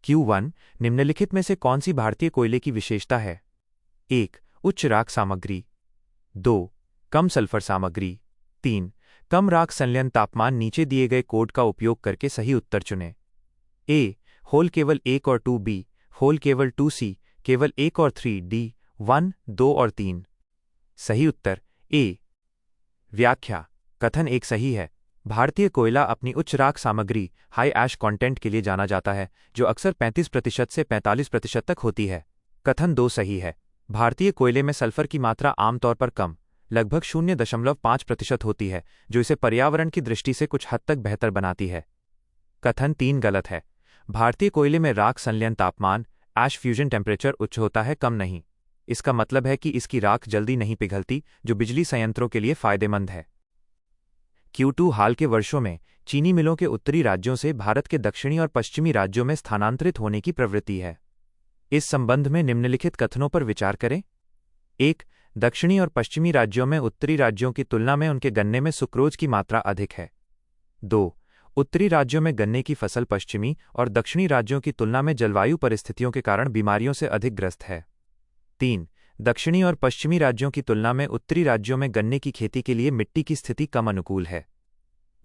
Q1 निम्नलिखित में से कौन सी भारतीय कोयले की विशेषता है? 1. उच्च राख सामग्री। 2. कम सल्फर सामग्री। 3. कम राख संलयन तापमान। नीचे दिए गए कोड का उपयोग करके सही उत्तर चुनें। ए. होल केवल 1 और 2। बी. होल केवल 2। सी. केवल 1 और 3। डी. 1, 2 और 3। सही उत्तर ए। व्याख्या: कथन एक सही है। भारतीय कोयला अपनी उच्च राख सामग्री हाई ऐश कंटेंट के लिए जाना जाता है, जो अक्सर 35% से 45% तक होती है। कथन दो सही है। भारतीय कोयले में सल्फर की मात्रा आमतौर पर कम, लगभग 0.5% होती है, जो इसे पर्यावरण की दृष्टि से कुछ हद तक बेहतर बनाती है। कथन तीन गलत है। भारतीय कोयले में राख संलयन तापमान ऐश फ्यूजन टेम्परेचर उच्च होता है, कम नहीं। इसका मतलब है कि इसकी राख जल्दी नहीं पिघलती, जो बिजली संयंत्रों के लिए फायदेमंद है। Q2 हाल के वर्षों में चीनी मिलों के उत्तरी राज्यों से भारत के दक्षिणी और पश्चिमी राज्यों में स्थानांतरित होने की प्रवृत्ति है। इस संबंध में निम्नलिखित कथनों पर विचार करें। 1. दक्षिणी और पश्चिमी राज्यों में उत्तरी राज्यों की तुलना में उनके गन्ने में सुक्रोज की मात्रा अधिक है। 2. उत्तरी राज्यों में गन्ने की फसल पश्चिमी और दक्षिणी राज्यों की तुलना में जलवायु परिस्थितियों के कारण बीमारियों से अधिक ग्रस्त है। 3. दक्षिणी और पश्चिमी राज्यों की तुलना में उत्तरी राज्यों में गन्ने की खेती के लिए मिट्टी की स्थिति कम अनुकूल है।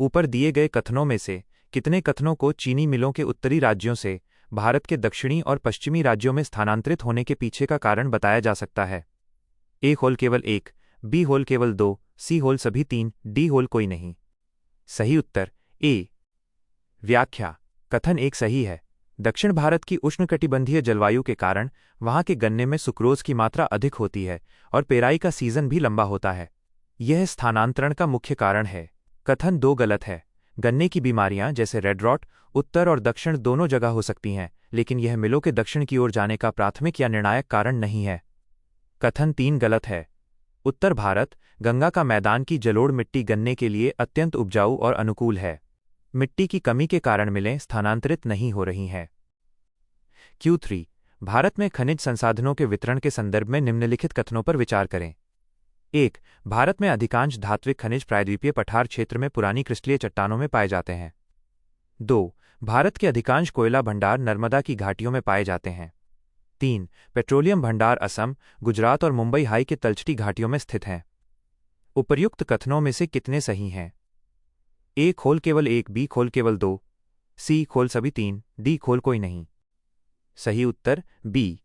ऊपर दिए गए कथनों में से कितने कथनों को चीनी मिलों के उत्तरी राज्यों से भारत के दक्षिणी और पश्चिमी राज्यों में स्थानांतरित होने के पीछे का कारण बताया जा सकता है? ए होल केवल 1, बी होल केवल 2, सी होल सभी 3, डी होल कोई नहीं। सही उत्तर ए। व्याख्या: कथन एक सही है। दक्षिण भारत की उष्णकटिबंधीय जलवायु के कारण वहां के गन्ने में सुक्रोज की मात्रा अधिक होती है और पेराई का सीजन भी लंबा होता है। यह स्थानांतरण का मुख्य कारण है। कथन दो गलत है। गन्ने की बीमारियां जैसे रेड रॉट उत्तर और दक्षिण दोनों जगह हो सकती हैं, लेकिन यह मिलों के दक्षिण की ओर जाने का प्राथमिक या निर्णायक कारण नहीं है। कथन तीन गलत है। उत्तर भारत गंगा का मैदान की जलोढ़ मिट्टी गन्ने के लिए अत्यंत उपजाऊ और अनुकूल है। मिट्टी की कमी के कारण मिलें स्थानांतरित नहीं हो रही हैं। Q3 भारत में खनिज संसाधनों के वितरण के संदर्भ में निम्नलिखित कथनों पर विचार करें। 1. भारत में अधिकांश धात्विक खनिज प्रायद्वीपीय पठार क्षेत्र में पुरानी क्रिस्टलीय चट्टानों में पाए जाते हैं। 2. भारत के अधिकांश कोयला भंडार नर्मदा की घाटियों में पाए जाते हैं। 3. पेट्रोलियम भंडार असम, गुजरात और मुंबई हाई के तलछटी घाटियों में स्थित हैं। उपर्युक्त कथनों में से कितने सही हैं? ए खोल केवल 1, बी खोल केवल 2, सी खोल सभी 3, डी खोल कोई नहीं। सही उत्तर बी।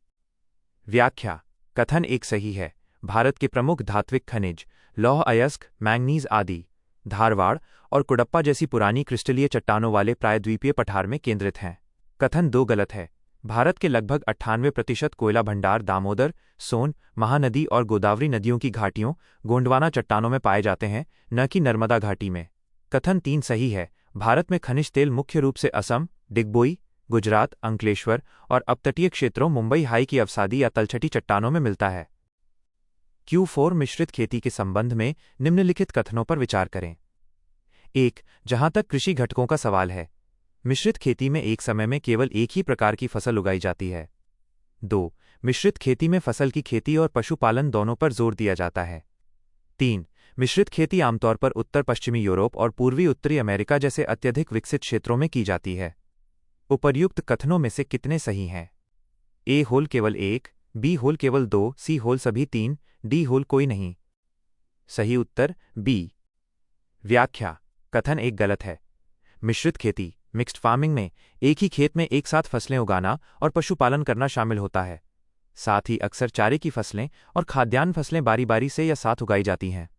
व्याख्या: कथन एक सही है। भारत के प्रमुख धात्विक खनिज लौह अयस्क, मैंगनीज आदि धारवाड़ और कुडप्पा जैसी पुरानी क्रिस्टलीय चट्टानों वाले प्रायद्वीपीय पठार में केंद्रित हैं। कथन दो गलत है। भारत के लगभग 98% कोयला भंडार दामोदर, सोन, महानदी और गोदावरी नदियों की घाटियों गोंडवाना चट्टानों में पाए जाते हैं, न कि नर्मदा घाटी में। कथन तीन सही है। भारत में खनिज तेल मुख्य रूप से असम, डिगबोई, गुजरात, अंकलेश्वर और अपतटीय क्षेत्रों मुंबई हाई की अवसादी या तलछटी चट्टानों में मिलता है। Q4 मिश्रित खेती के संबंध में निम्नलिखित कथनों पर विचार करें। 1. जहां तक कृषि घटकों का सवाल है, मिश्रित खेती में एक समय में केवल एक ही प्रकार की फसल उगाई जाती है। 2. मिश्रित खेती में फसल की खेती और पशुपालन दोनों पर जोर दिया जाता है। 3. मिश्रित खेती आमतौर पर उत्तर पश्चिमी यूरोप और पूर्वी उत्तरी अमेरिका जैसे अत्यधिक विकसित क्षेत्रों में की जाती है। उपर्युक्त कथनों में से कितने सही हैं? ए होल केवल 1, बी होल केवल 2, सी होल सभी 3, डी होल कोई नहीं। सही उत्तर बी। व्याख्या: कथन एक गलत है। मिश्रित खेती मिक्स्ड फार्मिंग में एक ही खेत में एक साथ फसलें उगाना और पशुपालन करना शामिल होता है। साथ ही अक्सर चारे की फसलें और खाद्यान्न फसलें बारी बारी से या साथ उगाई जाती हैं।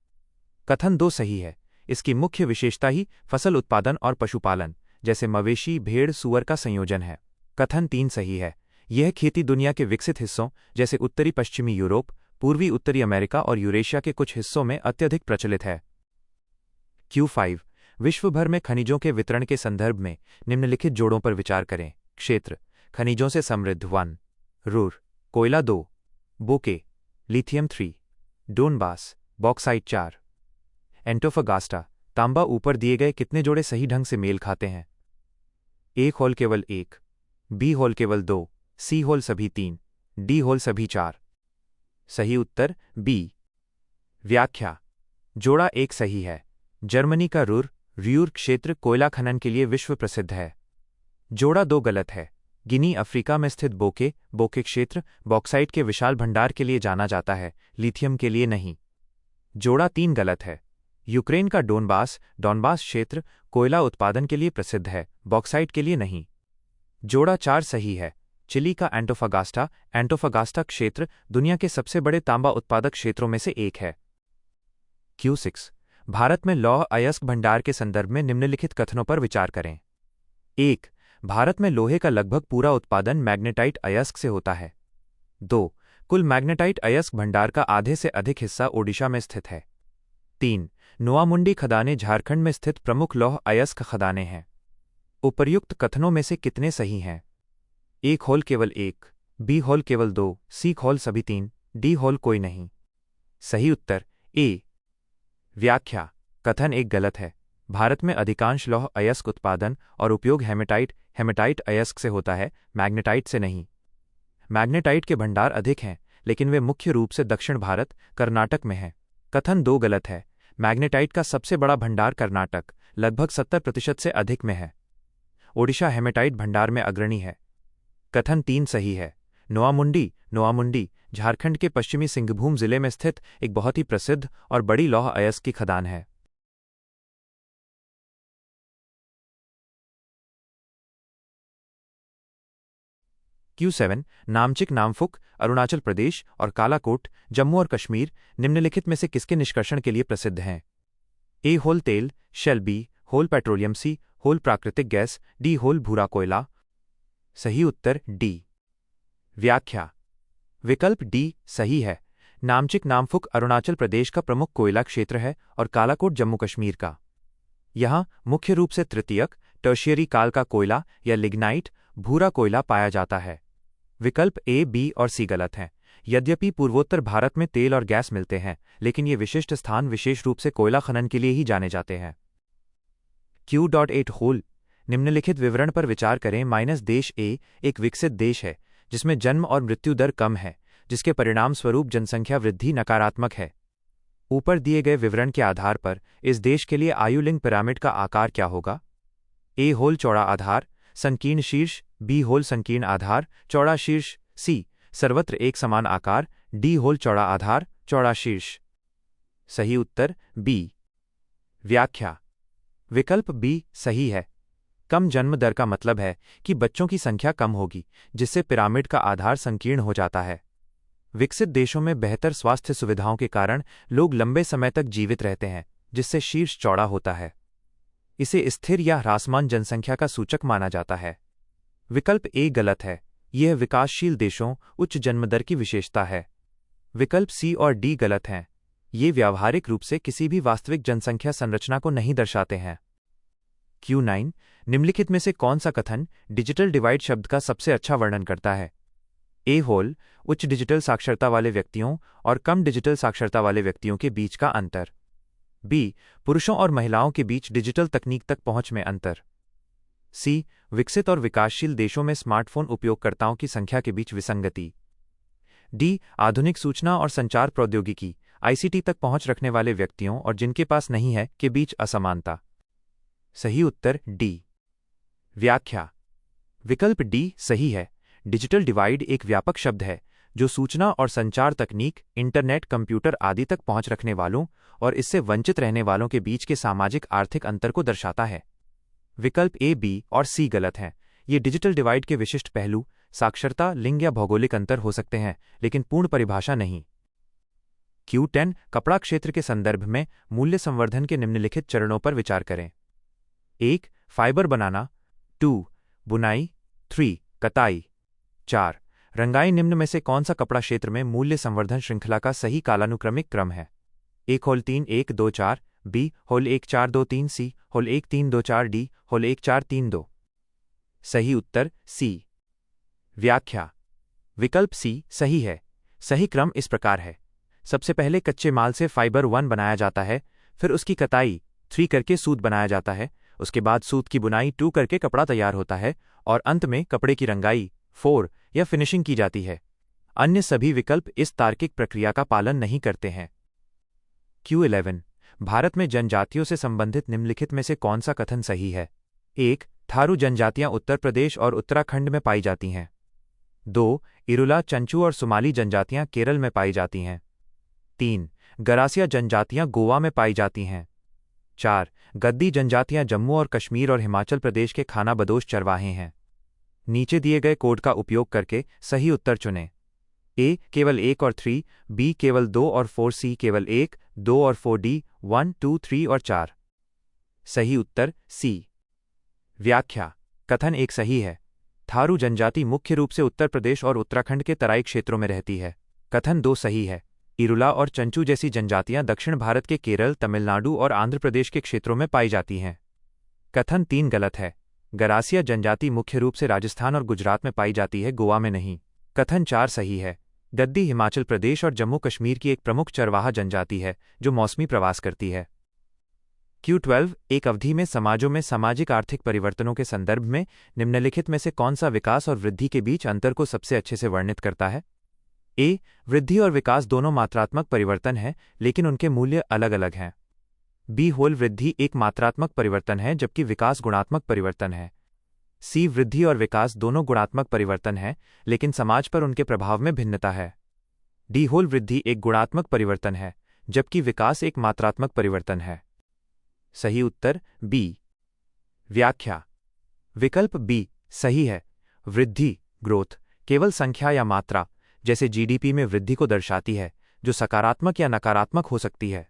कथन दो सही है। इसकी मुख्य विशेषता ही फसल उत्पादन और पशुपालन जैसे मवेशी, भेड़, सूअर का संयोजन है। कथन तीन सही है। यह खेती दुनिया के विकसित हिस्सों जैसे उत्तरी पश्चिमी यूरोप, पूर्वी उत्तरी अमेरिका और यूरेशिया के कुछ हिस्सों में अत्यधिक प्रचलित है। Q5 विश्व भर में खनिजों के वितरण के संदर्भ में निम्नलिखित जोड़ों पर विचार करें। क्षेत्र: खनिजों से समृद्ध 1, रूर, कोयला 2, बोके, लिथियम 3, डोनबास, बॉक्साइट 4, एंटोफागास्टा, तांबा। ऊपर दिए गए कितने जोड़े सही ढंग से मेल खाते हैं? ए होल केवल 1, बी होल केवल 2, सी होल सभी 3, डी होल सभी 4। सही उत्तर बी। व्याख्या: जोड़ा एक सही है। जर्मनी का रूर क्षेत्र कोयला खनन के लिए विश्व प्रसिद्ध है। जोड़ा दो गलत है। गिनी अफ्रीका में स्थित बोके क्षेत्र बॉक्साइट के विशाल भंडार के लिए जाना जाता है, लिथियम के लिए नहीं। जोड़ा 3 गलत है। यूक्रेन का डोनबास क्षेत्र कोयला उत्पादन के लिए प्रसिद्ध है, बॉक्साइट के लिए नहीं। जोड़ा 4 सही है। चिली का एंटोफागास्टा क्षेत्र दुनिया के सबसे बड़े तांबा उत्पादक क्षेत्रों में से एक है। Q6 भारत में लौह अयस्क भंडार के संदर्भ में निम्नलिखित कथनों पर विचार करें। 1. भारत में लोहे का लगभग पूरा उत्पादन मैग्नेटाइट अयस्क से होता है। 2. कुल मैग्नेटाइट अयस्क भंडार का आधे से अधिक हिस्सा ओडिशा में स्थित है। 3. नोआमुंडी खदानें झारखंड में स्थित प्रमुख लौह अयस्क खदानें हैं। उपर्युक्त कथनों में से कितने सही हैं? A होल केवल 1, B होल केवल 2, C होल सभी 3, D होल कोई नहीं। सही उत्तर A। व्याख्या कथन 1 गलत है। भारत में अधिकांश लौह अयस्क उत्पादन और उपयोग हेमेटाइट अयस्क से होता है, मैग्नेटाइट से नहीं। मैग्नेटाइट के भंडार अधिक हैं, लेकिन वे मुख्य रूप से दक्षिण भारत, कर्नाटक में हैं। कथन 2 गलत है। मैग्नेटाइट का सबसे बड़ा भंडार कर्नाटक, लगभग 70% से अधिक में है। ओडिशा हेमेटाइट भंडार में अग्रणी है। कथन 3 सही है। नोआमुंडी झारखंड के पश्चिमी सिंहभूम जिले में स्थित एक बहुत ही प्रसिद्ध और बड़ी लौह अयस्क की खदान है। Q7 नामचिक नामफुक अरुणाचल प्रदेश और कालाकोट जम्मू और कश्मीर निम्नलिखित में से किसके निष्कर्षण के लिए प्रसिद्ध हैं? A होल तेल, शेल, B होल पेट्रोलियम, C होल प्राकृतिक गैस, D होल भूरा कोयला। सही उत्तर D। व्याख्या विकल्प D सही है। नामचिक नामफुक अरुणाचल प्रदेश का प्रमुख कोयला क्षेत्र है और कालाकोट जम्मू कश्मीर का। यहाँ मुख्य रूप से तृतीयक टर्शियरी काल का कोयला या लिग्नाइट भूरा कोयला पाया जाता है। विकल्प A, B और C गलत हैं। यद्यपि पूर्वोत्तर भारत में तेल और गैस मिलते हैं, लेकिन ये विशिष्ट स्थान विशेष रूप से कोयला खनन के लिए ही जाने जाते हैं। Q.8 होल निम्नलिखित विवरण पर विचार करें। देश A एक विकसित देश है जिसमें जन्म और मृत्यु दर कम है, जिसके परिणाम स्वरूप जनसंख्या वृद्धि नकारात्मक है। ऊपर दिए गए विवरण के आधार पर इस देश के लिए आयु लिंग पिरामिड का आकार क्या होगा? A होल चौड़ा आधार, संकीर्ण शीर्ष, B होल संकीर्ण आधार, चौड़ा शीर्ष, C सर्वत्र एक समान आकार, D होल चौड़ा आधार, चौड़ा शीर्ष। सही उत्तर B। व्याख्या विकल्प B सही है। कम जन्म दर का मतलब है कि बच्चों की संख्या कम होगी, जिससे पिरामिड का आधार संकीर्ण हो जाता है। विकसित देशों में बेहतर स्वास्थ्य सुविधाओं के कारण लोग लंबे समय तक जीवित रहते हैं, जिससे शीर्ष चौड़ा होता है। इसे स्थिर या ह्रासमान जनसंख्या का सूचक माना जाता है। विकल्प A गलत है। यह विकासशील देशों उच्च जन्मदर की विशेषता है। विकल्प C और D गलत हैं। ये व्यावहारिक रूप से किसी भी वास्तविक जनसंख्या संरचना को नहीं दर्शाते हैं। Q9 निम्नलिखित में से कौन सा कथन डिजिटल डिवाइड शब्द का सबसे अच्छा वर्णन करता है? A होल उच्च डिजिटल साक्षरता वाले व्यक्तियों और कम डिजिटल साक्षरता वाले व्यक्तियों के बीच का अंतर। B पुरुषों और महिलाओं के बीच डिजिटल तकनीक तक पहुंच में अंतर। C विकसित और विकासशील देशों में स्मार्टफोन उपयोगकर्ताओं की संख्या के बीच विसंगति। D आधुनिक सूचना और संचार प्रौद्योगिकी ICT तक पहुंच रखने वाले व्यक्तियों और जिनके पास नहीं है के बीच असमानता। सही उत्तर D। व्याख्या विकल्प D सही है। डिजिटल डिवाइड एक व्यापक शब्द है जो सूचना और संचार तकनीक, इंटरनेट, कंप्यूटर आदि तक पहुंच रखने वालों और इससे वंचित रहने वालों के बीच के सामाजिक आर्थिक अंतर को दर्शाता है। विकल्प A, B और C गलत हैं। ये डिजिटल डिवाइड के विशिष्ट पहलू साक्षरता, लिंग या भौगोलिक अंतर हो सकते हैं, लेकिन पूर्ण परिभाषा नहीं। Q10 कपड़ा क्षेत्र के संदर्भ में मूल्य संवर्धन के निम्नलिखित चरणों पर विचार करें। 1. फाइबर बनाना, 2. बुनाई, 3. कताई, 4. रंगाई निम्न में से कौन सा कपड़ा क्षेत्र में मूल्य संवर्धन श्रृंखला का सही कालानुक्रमिक क्रम है? 1 होल 3 1 2 4, B होल 1 4 2 3, C होल 1 3 2 4, D होल 1 4 3 2। सही उत्तर C। व्याख्या विकल्प C सही है। सही क्रम इस प्रकार है। सबसे पहले कच्चे माल से फाइबर 1 बनाया जाता है, फिर उसकी कताई 3 करके सूत बनाया जाता है, उसके बाद सूत की बुनाई 2 करके कपड़ा तैयार होता है और अंत में कपड़े की रंगाई 4 या फिनिशिंग की जाती है। अन्य सभी विकल्प इस तार्किक प्रक्रिया का पालन नहीं करते हैं। Q11 भारत में जनजातियों से संबंधित निम्नलिखित में से कौन सा कथन सही है? 1. थारू जनजातियां उत्तर प्रदेश और उत्तराखंड में पाई जाती हैं। 2. इरुला, चंचू और सुमाली जनजातियां केरल में पाई जाती हैं। 3. गरासिया जनजातियां गोवा में पाई जाती हैं। 4. गद्दी जनजातियां जम्मू और कश्मीर और हिमाचल प्रदेश के खानाबदोश चरवाहे हैं। नीचे दिए गए कोड का उपयोग करके सही उत्तर चुनें। ए केवल 1 और 3, बी केवल 2 और 4, सी केवल 1, 2 और 4, डी 1, 2, 3 और 4। सही उत्तर सी। व्याख्या: कथन 1 सही है। थारू जनजाति मुख्य रूप से उत्तर प्रदेश और उत्तराखंड के तराई क्षेत्रों में रहती है। कथन 2 सही है। इरुला और चंचू जैसी जनजातियां दक्षिण भारत के केरल, तमिलनाडु और आंध्र प्रदेश के क्षेत्रों में पाई जाती हैं। कथन 3 गलत है। गरासिया जनजाति मुख्य रूप से राजस्थान और गुजरात में पाई जाती है, गोवा में नहीं। कथन 4 सही है। गद्दी हिमाचल प्रदेश और जम्मू कश्मीर की एक प्रमुख चरवाहा जनजाति है जो मौसमी प्रवास करती है। Q12 एक अवधि में समाजों में सामाजिक आर्थिक परिवर्तनों के संदर्भ में निम्नलिखित में से कौन सा विकास और वृद्धि के बीच अंतर को सबसे अच्छे से वर्णित करता है? ए. वृद्धि और विकास दोनों मात्रात्मक परिवर्तन हैं, लेकिन उनके मूल्य अलग अलग हैं। बी. वृद्धि एक मात्रात्मक परिवर्तन है जबकि विकास गुणात्मक परिवर्तन है। सी. वृद्धि और विकास दोनों गुणात्मक परिवर्तन हैं, लेकिन समाज पर उनके प्रभाव में भिन्नता है। डी. वृद्धि एक गुणात्मक परिवर्तन है जबकि विकास एक मात्रात्मक परिवर्तन है। सही उत्तर बी। व्याख्या: विकल्प बी सही है। वृद्धि ग्रोथ केवल संख्या या मात्रा जैसे जीडीपी में वृद्धि को दर्शाती है, जो सकारात्मक या नकारात्मक हो सकती है।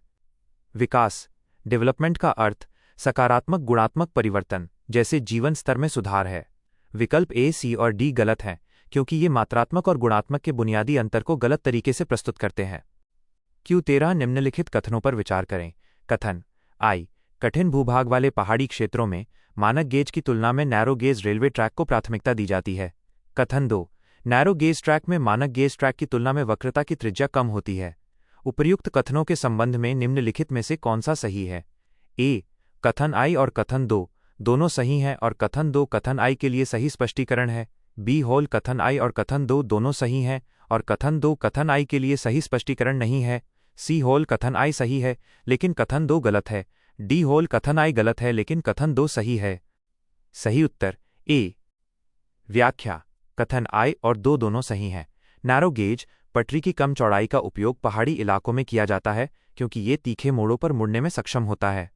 विकास डेवलपमेंट का अर्थ सकारात्मक गुणात्मक परिवर्तन जैसे जीवन स्तर में सुधार है। विकल्प ए, सी और डी गलत हैं क्योंकि ये मात्रात्मक और गुणात्मक के बुनियादी अंतर को गलत तरीके से प्रस्तुत करते हैं। Q13 निम्नलिखित कथनों पर विचार करें। कथन आई. कठिन भूभाग वाले पहाड़ी क्षेत्रों में मानक गेज की तुलना में नैरो गेज रेलवे ट्रैक को प्राथमिकता दी जाती है। कथन 2. नैरो गेज ट्रैक में मानक गेज ट्रैक की तुलना में वक्रता की त्रिज्या कम होती है। उपर्युक्त कथनों के संबंध में निम्नलिखित में से कौन सा सही है? ए. कथन आई और कथन 2 दोनों सही हैं और कथन 2 कथन आई के लिए सही स्पष्टीकरण है। बी. कथन आई और कथन 2 दोनों सही हैं और कथन 2 कथन आई के लिए सही स्पष्टीकरण नहीं है। सी. कथन आई सही है लेकिन कथन 2 गलत है। डी. कथन आई गलत है लेकिन कथन 2 सही है। सही उत्तर ए। व्याख्या: कथन आई और 2 दोनों सही हैं। नैरो गेज पटरी की कम चौड़ाई का उपयोग पहाड़ी इलाकों में किया जाता है क्योंकि ये तीखे मोड़ों पर मुड़ने में सक्षम होता है।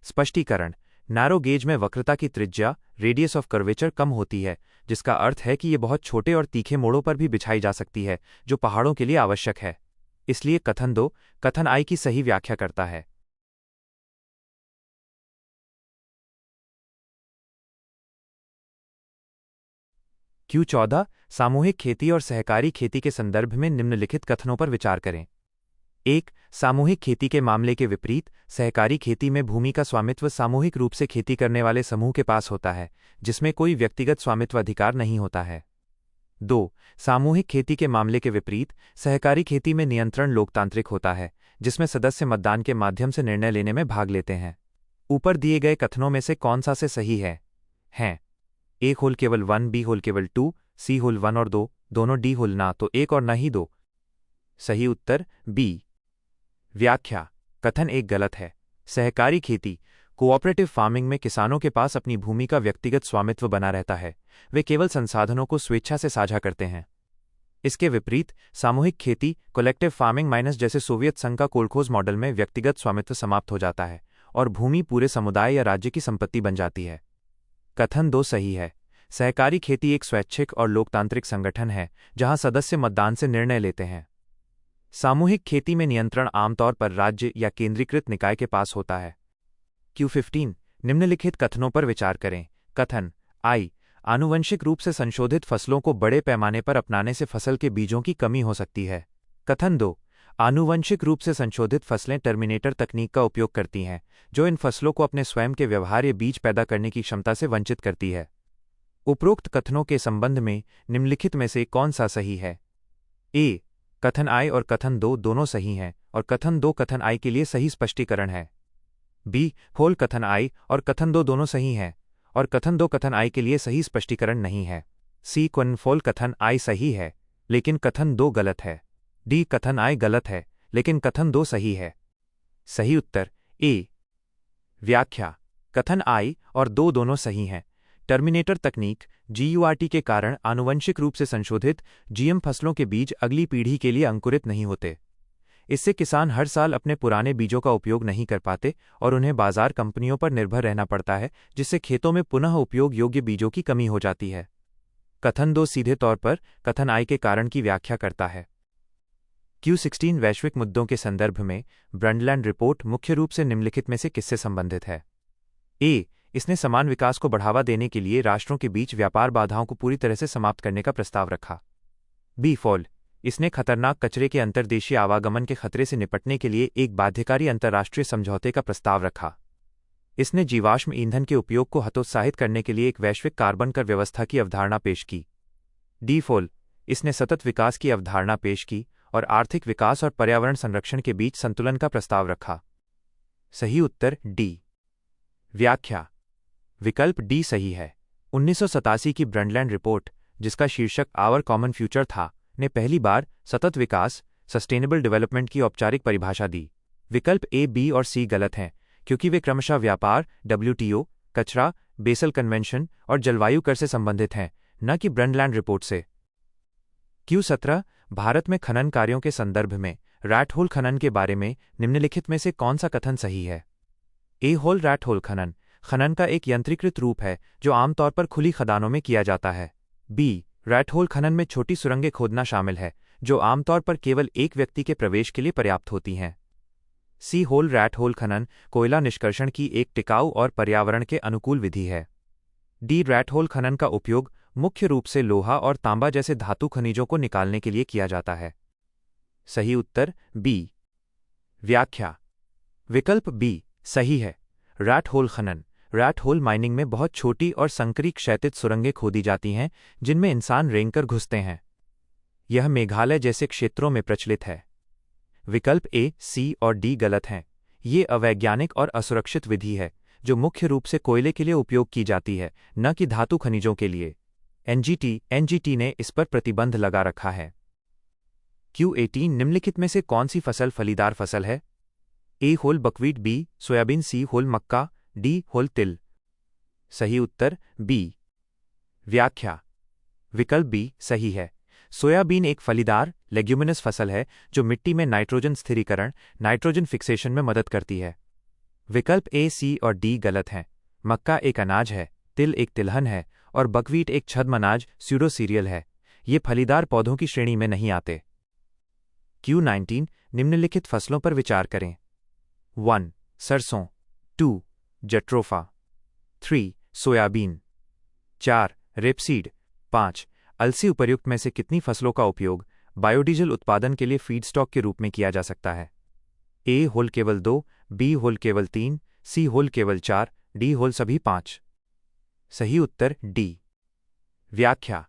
स्पष्टीकरण: नैरो गेज में वक्रता की त्रिज्या रेडियस ऑफ कर्वेचर कम होती है, जिसका अर्थ है कि ये बहुत छोटे और तीखे मोड़ों पर भी बिछाई जा सकती है, जो पहाड़ों के लिए आवश्यक है। इसलिए कथन 2 कथन आई की सही व्याख्या करता है। Q14 सामूहिक खेती और सहकारी खेती के संदर्भ में निम्नलिखित कथनों पर विचार करें। 1. सामूहिक खेती के मामले के विपरीत सहकारी खेती में भूमि का स्वामित्व सामूहिक रूप से खेती करने वाले समूह के पास होता है, जिसमें कोई व्यक्तिगत स्वामित्व अधिकार नहीं होता है। 2. सामूहिक खेती के मामले के विपरीत सहकारी खेती में नियंत्रण लोकतांत्रिक होता है, जिसमें सदस्य मतदान के माध्यम से निर्णय लेने में भाग लेते हैं। ऊपर दिए गए कथनों में से कौन सा से सही है? ए होल केवल 1, बी होल केवल 2, सी होल 1 और 2, दोनों डी होल ना तो 1 और ना ही 2। सही उत्तर बी। व्याख्या: कथन 1 गलत है। सहकारी खेती कोऑपरेटिव फार्मिंग में किसानों के पास अपनी भूमि का व्यक्तिगत स्वामित्व बना रहता है, वे केवल संसाधनों को स्वेच्छा से साझा करते हैं। इसके विपरीत सामूहिक खेती कलेक्टिव फार्मिंग माइनस जैसे सोवियत संघ का कोलखोज मॉडल में व्यक्तिगत स्वामित्व समाप्त हो जाता है और भूमि पूरे समुदाय या राज्य की संपत्ति बन जाती है। कथन 2 सही है। सहकारी खेती एक स्वैच्छिक और लोकतांत्रिक संगठन है जहां सदस्य मतदान से निर्णय लेते हैं। सामूहिक खेती में नियंत्रण आमतौर पर राज्य या केंद्रीकृत निकाय के पास होता है। Q15 निम्नलिखित कथनों पर विचार करें। कथन आई. आनुवंशिक रूप से संशोधित फसलों को बड़े पैमाने पर अपनाने से फसल के बीजों की कमी हो सकती है। कथन 2. आनुवंशिक रूप से संशोधित फसलें टर्मिनेटर तकनीक का उपयोग करती हैं, जो इन फसलों को अपने स्वयं के व्यवहार्य बीज पैदा करने की क्षमता से वंचित करती है। उपरोक्त कथनों के संबंध में निम्नलिखित में से कौन सा सही है? ए. कथन आई और कथन 2 दोनों सही हैं और कथन 2 कथन आई के लिए सही स्पष्टीकरण है। बी. कथन आई और कथन 2 दोनों सही हैं और कथन 2 कथन आई के लिए सही स्पष्टीकरण नहीं है। सी. कथन आई सही है लेकिन कथन 2 गलत है। डी. कथन आई गलत है लेकिन कथन 2 सही है। सही उत्तर ए। व्याख्या: कथन आई और 2 दोनों सही हैं, टर्मिनेटर तकनीक GURT के कारण आनुवंशिक रूप से संशोधित GM फसलों के बीज अगली पीढ़ी के लिए अंकुरित नहीं होते। इससे किसान हर साल अपने पुराने बीजों का उपयोग नहीं कर पाते और उन्हें बाजार कंपनियों पर निर्भर रहना पड़ता है, जिससे खेतों में पुनः उपयोग योग्य बीजों की कमी हो जाती है। कथन 2 सीधे तौर पर कथन I के कारण की व्याख्या करता है। Q16 वैश्विक मुद्दों के संदर्भ में ब्रंडलैंड रिपोर्ट मुख्य रूप से निम्नलिखित में से किससे संबंधित है? ए. इसने समान विकास को बढ़ावा देने के लिए राष्ट्रों के बीच व्यापार बाधाओं को पूरी तरह से समाप्त करने का प्रस्ताव रखा। बी. फॉल. इसने खतरनाक कचरे के अंतर्देशीय आवागमन के खतरे से निपटने के लिए एक बाध्यकारी अंतर्राष्ट्रीय समझौते का प्रस्ताव रखा। इसने जीवाश्म ईंधन के उपयोग को हतोत्साहित करने के लिए एक वैश्विक कार्बन कर व्यवस्था की अवधारणा पेश की। डी. फॉल. इसने सतत विकास की अवधारणा पेश की और आर्थिक विकास और पर्यावरण संरक्षण के बीच संतुलन का प्रस्ताव रखा। सही उत्तर डी। व्याख्या। विकल्प डी सही है। 1987 की ब्रंडलैंड रिपोर्ट, जिसका शीर्षक आवर कॉमन फ्यूचर था, ने पहली बार सतत विकास सस्टेनेबल डेवलपमेंट की औपचारिक परिभाषा दी। विकल्प ए, बी और सी गलत हैं, क्योंकि वे क्रमशः व्यापार, WTO, कचरा, बेसल कन्वेंशन और जलवायु कर से संबंधित हैं, न कि ब्रंडलैंड रिपोर्ट से। Q17 भारत में खनन कार्यों के संदर्भ में रैट होल खनन के बारे में निम्नलिखित में से कौन सा कथन सही है? ए. होल रैट होल खनन खनन का एक यंत्रीकृत रूप है जो आमतौर पर खुली खदानों में किया जाता है। बी. रैट होल खनन में छोटी सुरंगें खोदना शामिल है, जो आमतौर पर केवल एक व्यक्ति के प्रवेश के लिए पर्याप्त होती हैं। सी. होल रैट होल खनन कोयला निष्कर्षण की एक टिकाऊ और पर्यावरण के अनुकूल विधि है। डी. रैट होल खनन का उपयोग मुख्य रूप से लोहा और तांबा जैसे धातु खनिजों को निकालने के लिए किया जाता है। सही उत्तर बी। व्याख्या। विकल्प बी सही है। रैट होल खनन रैट होल माइनिंग में बहुत छोटी और संकरी क्षैतिज सुरंगें खोदी जाती हैं, जिनमें इंसान रेंगकर घुसते हैं। यह मेघालय जैसे क्षेत्रों में प्रचलित है। विकल्प ए, सी और डी गलत हैं। ये अवैज्ञानिक और असुरक्षित विधि है, जो मुख्य रूप से कोयले के लिए उपयोग की जाती है, न कि धातु खनिजों के लिए। NGT ने इस पर प्रतिबंध लगा रखा है। Q18 निम्नलिखित में से कौन सी फसल फलीदार फसल है? A. Whole buckwheat, B. Soybean, C. Whole मक्का, डी. होल तिल। सही उत्तर बी। व्याख्या। विकल्प बी सही है। सोयाबीन एक फलीदार लेग्यूमिनस फसल है जो मिट्टी में नाइट्रोजन स्थिरीकरण नाइट्रोजन फिक्सेशन में मदद करती है। विकल्प ए, सी और डी गलत हैं। मक्का एक अनाज है, तिल एक तिलहन है और बकवीट एक छद्म अनाज स्यूडो सीरियल है। ये फलीदार पौधों की श्रेणी में नहीं आते। Q19 निम्नलिखित फसलों पर विचार करें। 1. सरसों, 2. जट्रोफा, 3. सोयाबीन, 4. रेपसीड, 5. अलसी। उपर्युक्त में से कितनी फसलों का उपयोग बायोडीजल उत्पादन के लिए फीडस्टॉक के रूप में किया जा सकता है? ए. होल केवल 2, बी. होल केवल 3, सी. होल केवल 4, डी. होल सभी 5। सही उत्तर डी। व्याख्या।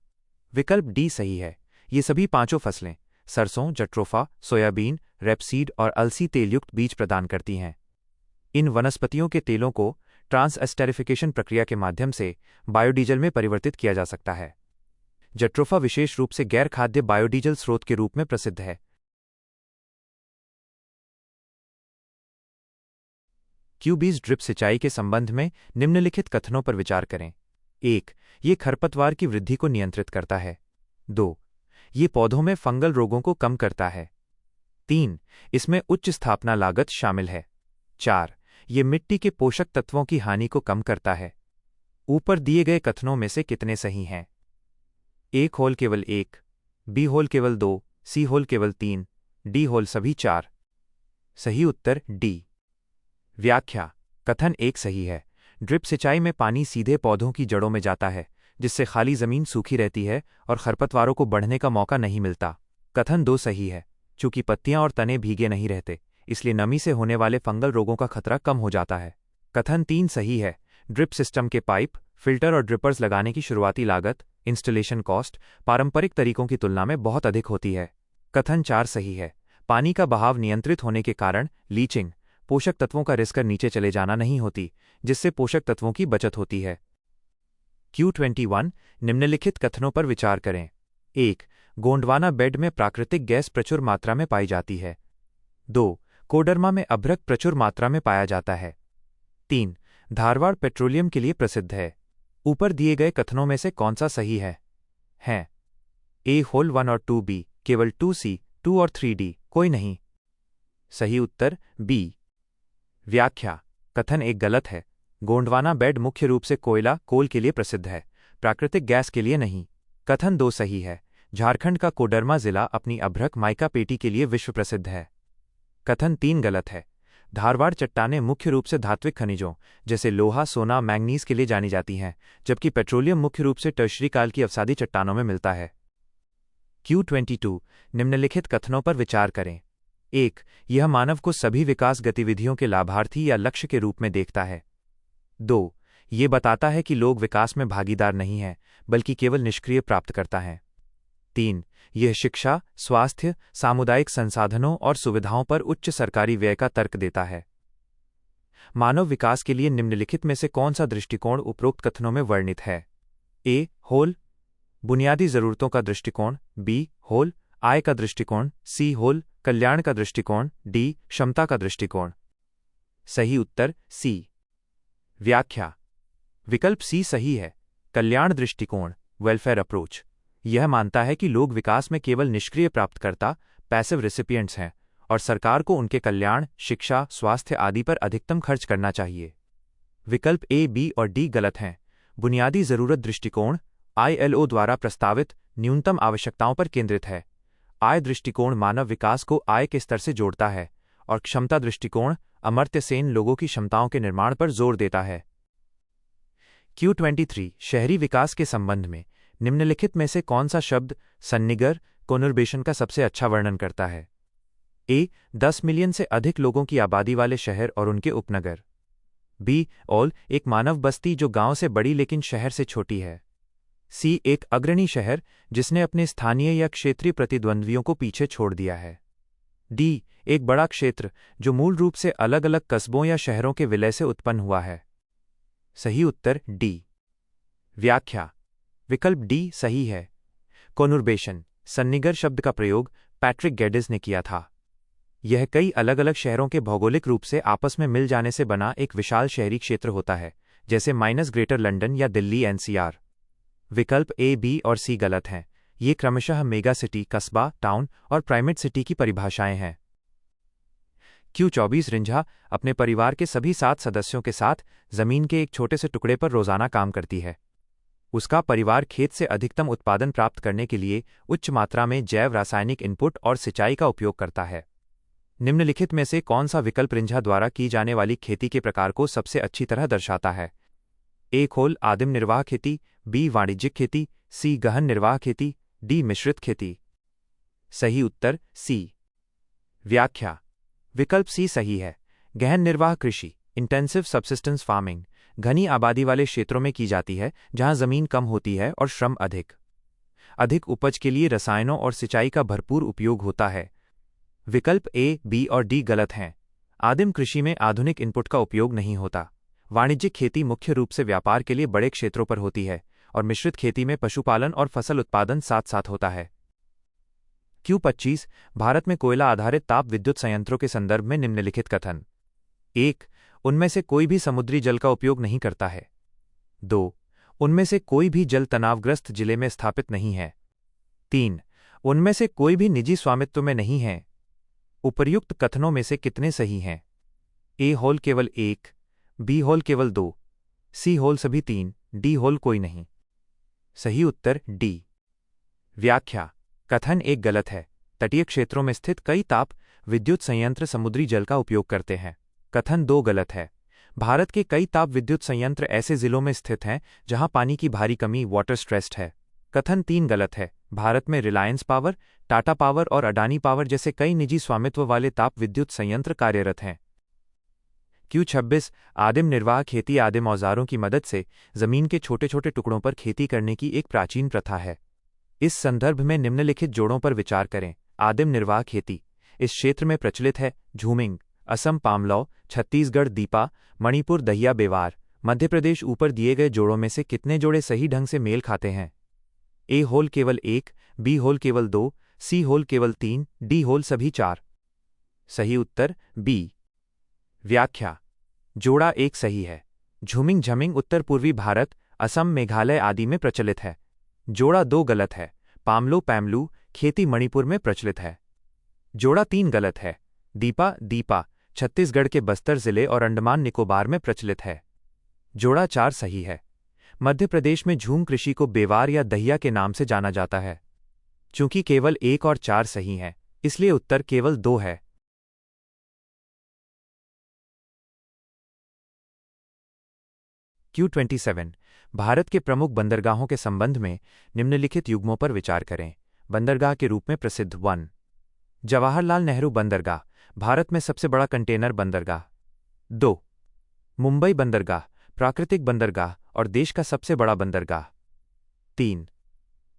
विकल्प डी सही है। ये सभी पांचों फसलें सरसों, जट्रोफा, सोयाबीन, रेपसीड और अलसी तेलयुक्त बीज प्रदान करती हैं। इन वनस्पतियों के तेलों को ट्रांसएस्टेरिफिकेशन प्रक्रिया के माध्यम से बायोडीजल में परिवर्तित किया जा सकता है। जट्रोफा विशेष रूप से गैर खाद्य बायोडीजल स्रोत के रूप में प्रसिद्ध है। Q20 ड्रिप सिंचाई के संबंध में निम्नलिखित कथनों पर विचार करें। 1. ये खरपतवार की वृद्धि को नियंत्रित करता है। 2. ये पौधों में फंगल रोगों को कम करता है। 3. इसमें उच्च स्थापना लागत शामिल है। 4. ये मिट्टी के पोषक तत्वों की हानि को कम करता है। ऊपर दिए गए कथनों में से कितने सही हैं? ए. होल केवल 1, बी. होल केवल 2, सी. होल केवल 3, डी. होल सभी 4। सही उत्तर डी। व्याख्या। कथन 1 सही है। ड्रिप सिंचाई में पानी सीधे पौधों की जड़ों में जाता है, जिससे खाली जमीन सूखी रहती है और खरपतवारों को बढ़ने का मौका नहीं मिलता। कथन 2 सही है। चूंकि पत्तियां और तने भीगे नहीं रहते, इसलिए नमी से होने वाले फंगल रोगों का खतरा कम हो जाता है। कथन 3 सही है। ड्रिप सिस्टम के पाइप, फिल्टर और ड्रिपर्स लगाने की शुरुआती लागत इंस्टॉलेशन कॉस्ट पारंपरिक तरीकों की तुलना में बहुत अधिक होती है। कथन 4 सही है। पानी का बहाव नियंत्रित होने के कारण लीचिंग पोषक तत्वों का रिस्क नीचे चले जाना नहीं होती, जिससे पोषक तत्वों की बचत होती है। Q21 निम्नलिखित कथनों पर विचार करें। 1. गोंडवाना बेड में प्राकृतिक गैस प्रचुर मात्रा में पाई जाती है। 2. कोडरमा में अभ्रक प्रचुर मात्रा में पाया जाता है। 3. धारवाड़ पेट्रोलियम के लिए प्रसिद्ध है। ऊपर दिए गए कथनों में से कौन सा सही है? हैं ए होल 1 और 2 बी, केवल 2 सी, 2 और 3 डी, कोई नहीं। सही उत्तर बी। व्याख्या: कथन एक गलत है। गोंडवाना बेड मुख्य रूप से कोयला कोल के लिए प्रसिद्ध है, प्राकृतिक गैस के लिए नहीं। कथन दो सही है। झारखंड का कोडरमा जिला अपनी अभ्रक माइका पेटी के लिए विश्व प्रसिद्ध है। कथन तीन गलत है। धारवाड़ चट्टानें मुख्य रूप से धात्विक खनिजों जैसे लोहा, सोना, मैंगनीज के लिए जानी जाती हैं, जबकि पेट्रोलियम मुख्य रूप से टर्शरी काल की अवसादी चट्टानों में मिलता है। Q22 निम्नलिखित कथनों पर विचार करें। 1. यह मानव को सभी विकास गतिविधियों के लाभार्थी या लक्ष्य के रूप में देखता है। 2. ये बताता है कि लोग विकास में भागीदार नहीं हैं, बल्कि केवल निष्क्रिय प्राप्तकर्ता हैं। 3. यह शिक्षा, स्वास्थ्य, सामुदायिक संसाधनों और सुविधाओं पर उच्च सरकारी व्यय का तर्क देता है। मानव विकास के लिए निम्नलिखित में से कौन सा दृष्टिकोण उपरोक्त कथनों में वर्णित है? ए. होल बुनियादी जरूरतों का दृष्टिकोण, बी. होल आय का दृष्टिकोण, सी. होल कल्याण का दृष्टिकोण, डी. क्षमता का दृष्टिकोण। सही उत्तर सी। व्याख्या: विकल्प सी सही है। कल्याण दृष्टिकोण, वेलफेयर अप्रोच, यह मानता है कि लोग विकास में केवल निष्क्रिय प्राप्तकर्ता, पैसिव रेसिपिएंट्स हैं और सरकार को उनके कल्याण, शिक्षा, स्वास्थ्य आदि पर अधिकतम खर्च करना चाहिए। विकल्प ए, बी और डी गलत हैं। बुनियादी जरूरत दृष्टिकोण ILO द्वारा प्रस्तावित न्यूनतम आवश्यकताओं पर केंद्रित है। आय दृष्टिकोण मानव विकास को आय के स्तर से जोड़ता है और क्षमता दृष्टिकोण अमर्त्य सेन लोगों की क्षमताओं के निर्माण पर जोर देता है। Q23 शहरी विकास के संबंध में निम्नलिखित में से कौन सा शब्द सन्निगर कोनुर्बेशन का सबसे अच्छा वर्णन करता है? ए. 10 मिलियन से अधिक लोगों की आबादी वाले शहर और उनके उपनगर। बी. ऑल एक मानव बस्ती जो गांव से बड़ी लेकिन शहर से छोटी है। सी. एक अग्रणी शहर जिसने अपने स्थानीय या क्षेत्रीय प्रतिद्वंद्वियों को पीछे छोड़ दिया है। डी. एक बड़ा क्षेत्र जो मूल रूप से अलग अलग कस्बों या शहरों के विलय से उत्पन्न हुआ है। सही उत्तर डी। व्याख्या: विकल्प डी सही है। कोनुर्बेशन सन्निगर शब्द का प्रयोग पैट्रिक गेडिस ने किया था। यह कई अलग अलग शहरों के भौगोलिक रूप से आपस में मिल जाने से बना एक विशाल शहरी क्षेत्र होता है, जैसे माइनस ग्रेटर लंदन या दिल्ली NCR। विकल्प ए, बी और सी गलत हैं। ये क्रमशः मेगा सिटी, कस्बा, टाउन और प्राइमेट सिटी की परिभाषाएं हैं। Q24 रिंझा अपने परिवार के सभी 7 सदस्यों के साथ जमीन के एक छोटे से टुकड़े पर रोजाना काम करती है। उसका परिवार खेत से अधिकतम उत्पादन प्राप्त करने के लिए उच्च मात्रा में जैव रासायनिक इनपुट और सिंचाई का उपयोग करता है। निम्नलिखित में से कौन सा विकल्प रिंझा द्वारा की जाने वाली खेती के प्रकार को सबसे अच्छी तरह दर्शाता है? ए. खोल आदिम निर्वाह खेती, बी. वाणिज्यिक खेती, सी. गहन निर्वाह खेती, डी. मिश्रित खेती। सही उत्तर सी। व्याख्या: विकल्प सी सही है। गहन निर्वाह कृषि इंटेंसिव सब्सिस्टेंस फार्मिंग घनी आबादी वाले क्षेत्रों में की जाती है, जहां जमीन कम होती है और श्रम अधिक उपज के लिए रसायनों और सिंचाई का भरपूर उपयोग होता है। विकल्प ए, बी और डी गलत हैं। आदिम कृषि में आधुनिक इनपुट का उपयोग नहीं होता। वाणिज्यिक खेती मुख्य रूप से व्यापार के लिए बड़े क्षेत्रों पर होती है और मिश्रित खेती में पशुपालन और फसल उत्पादन साथ साथ होता है। Q25 भारत में कोयला आधारित ताप विद्युत संयंत्रों के संदर्भ में निम्नलिखित कथन। 1. उनमें से कोई भी समुद्री जल का उपयोग नहीं करता है। 2. उनमें से कोई भी जल तनावग्रस्त जिले में स्थापित नहीं है। 3. उनमें से कोई भी निजी स्वामित्व में नहीं है। उपर्युक्त कथनों में से कितने सही हैं? ए. होल केवल 1, बी. होल केवल 2, सी. होल सभी 3, डी. होल कोई नहीं। सही उत्तर डी। व्याख्या: कथन एक गलत है। तटीय क्षेत्रों में स्थित कई ताप विद्युत संयंत्र समुद्री जल का उपयोग करते हैं। कथन दो गलत है। भारत के कई ताप विद्युत संयंत्र ऐसे जिलों में स्थित हैं जहां पानी की भारी कमी वाटर स्ट्रेस्ड है। कथन तीन गलत है। भारत में रिलायंस पावर, टाटा पावर और अडानी पावर जैसे कई निजी स्वामित्व वाले ताप विद्युत संयंत्र कार्यरत हैं। Q26 आदिम निर्वाह खेती आदिम औजारों की मदद से जमीन के छोटे छोटे टुकड़ों पर खेती करने की एक प्राचीन प्रथा है। इस संदर्भ में निम्नलिखित जोड़ों पर विचार करें। आदिम निर्वाह खेती इस क्षेत्र में प्रचलित है। झूमिंग असम पामलौ, छत्तीसगढ़ दीपा, मणिपुर दहिया बेवार, मध्य प्रदेश। ऊपर दिए गए जोड़ों में से कितने जोड़े सही ढंग से मेल खाते हैं? ए. होल केवल 1, बी. होल केवल 2, सी. होल केवल 3, डी. होल सभी 4। सही उत्तर बी। व्याख्या: जोड़ा एक सही है। झूमिंग झमिंग उत्तर पूर्वी भारत, असम मेघालय आदि में प्रचलित है। जोड़ा 2 गलत है। पामलो पैमलू खेती मणिपुर में प्रचलित है। जोड़ा 3 गलत है। दीपा दीपा छत्तीसगढ़ के बस्तर जिले और अंडमान निकोबार में प्रचलित है। जोड़ा 4 सही है। मध्य प्रदेश में झूम कृषि को बेवार या दहिया के नाम से जाना जाता है। चूंकि केवल 1 और 4 सही हैं, इसलिए उत्तर केवल 2 है। Q27 भारत के प्रमुख बंदरगाहों के संबंध में निम्नलिखित युग्मों पर विचार करें। बंदरगाह के रूप में प्रसिद्ध 1 जवाहरलाल नेहरू बंदरगाह, भारत में सबसे बड़ा कंटेनर बंदरगाह। 2 मुंबई बंदरगाह, प्राकृतिक बंदरगाह और देश का सबसे बड़ा बंदरगाह। 3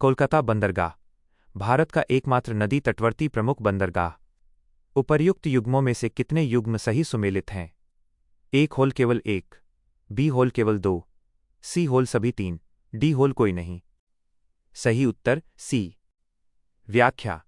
कोलकाता बंदरगाह, भारत का एकमात्र नदी तटवर्ती प्रमुख बंदरगाह। उपर्युक्त युग्मों में से कितने युग्म सही सुमेलित हैं? A होल केवल 1, B होल केवल 2, C होल सभी 3, D होल कोई नहीं। सही उत्तर C। व्याख्या: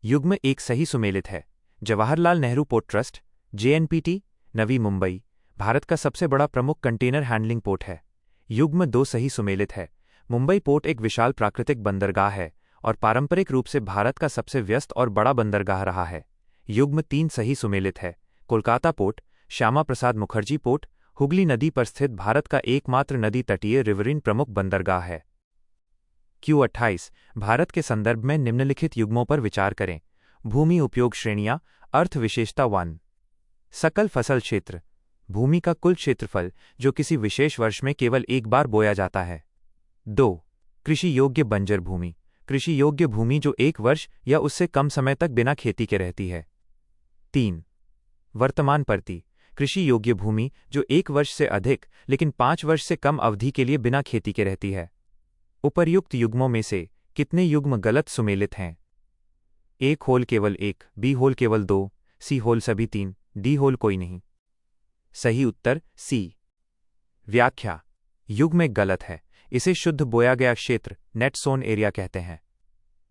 युग्म 1 सही सुमेलित है। Jawaharlal Nehru port trust JNPT, Navi Mumbai, Bharat का सबसे बड़ा प्रमुख कंटेनर हैंडलिंग पोर्ट है। युग्म 2 सही सुमेलित है। मुंबई पोर्ट एक विशाल प्राकृतिक बंदरगाह है और पारंपरिक रूप से भारत का सबसे व्यस्त और बड़ा बंदरगाह रहा है। युग्म 3 सही सुमेलित है। कोलकाता पोर्ट, श्यामा प्रसाद मुखर्जी पोर्ट, हुगली नदी पर स्थित भारत का एकमात्र नदी तटीय रिवरिन प्रमुख बंदरगाह है। Q28 भारत के संदर्भ में निम्नलिखित युग्मों पर विचार करें। भूमि उपयोग श्रेणियां, अर्थ विशेषता 1 सकल फसल क्षेत्र, भूमि का कुल क्षेत्रफल जो किसी विशेष वर्ष में केवल एक बार बोया जाता है। 2 कृषि योग्य बंजर भूमि, कृषि योग्य भूमि जो 1 वर्ष या उससे कम समय तक बिना खेती के रहती है। 3 वर्तमान परती, कृषि योग्य भूमि जो 1 वर्ष से अधिक लेकिन 5 वर्ष से कम अवधि के लिए बिना खेती के रहती है। उपर्युक्त युग्मों में से कितने युग्म गलत सुमेलित हैं? A होल केवल 1, B होल केवल 2, C होल सभी 3, D होल कोई नहीं। सही उत्तर C। व्याख्या: युग्म 1 गलत है। इसे शुद्ध बोया गया क्षेत्र नेट सोन एरिया कहते हैं।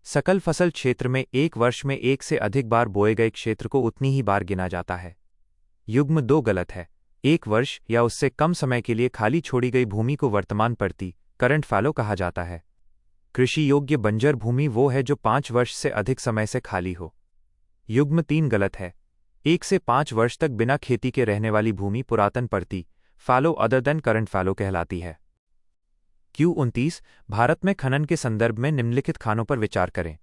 सकल फसल क्षेत्र में 1 वर्ष में 1 से अधिक बार बोए गए क्षेत्र को उतनी ही बार गिना जाता है। युग्म 2 गलत है। 1 वर्ष या उससे कम समय के लिए खाली छोड़ी गई भूमि को वर्तमान परती करंट फैलो कहा जाता है। कृषि योग्य बंजर भूमि वो है जो 5 वर्ष से अधिक समय से खाली हो। युग्म 3 गलत है। 1 से 5 वर्ष तक बिना खेती के रहने वाली भूमि पुरातन परती फैलो अदर देन करंट फैलो कहलाती है। Q29 भारत में खनन के संदर्भ में निम्नलिखित खानों पर विचार करें।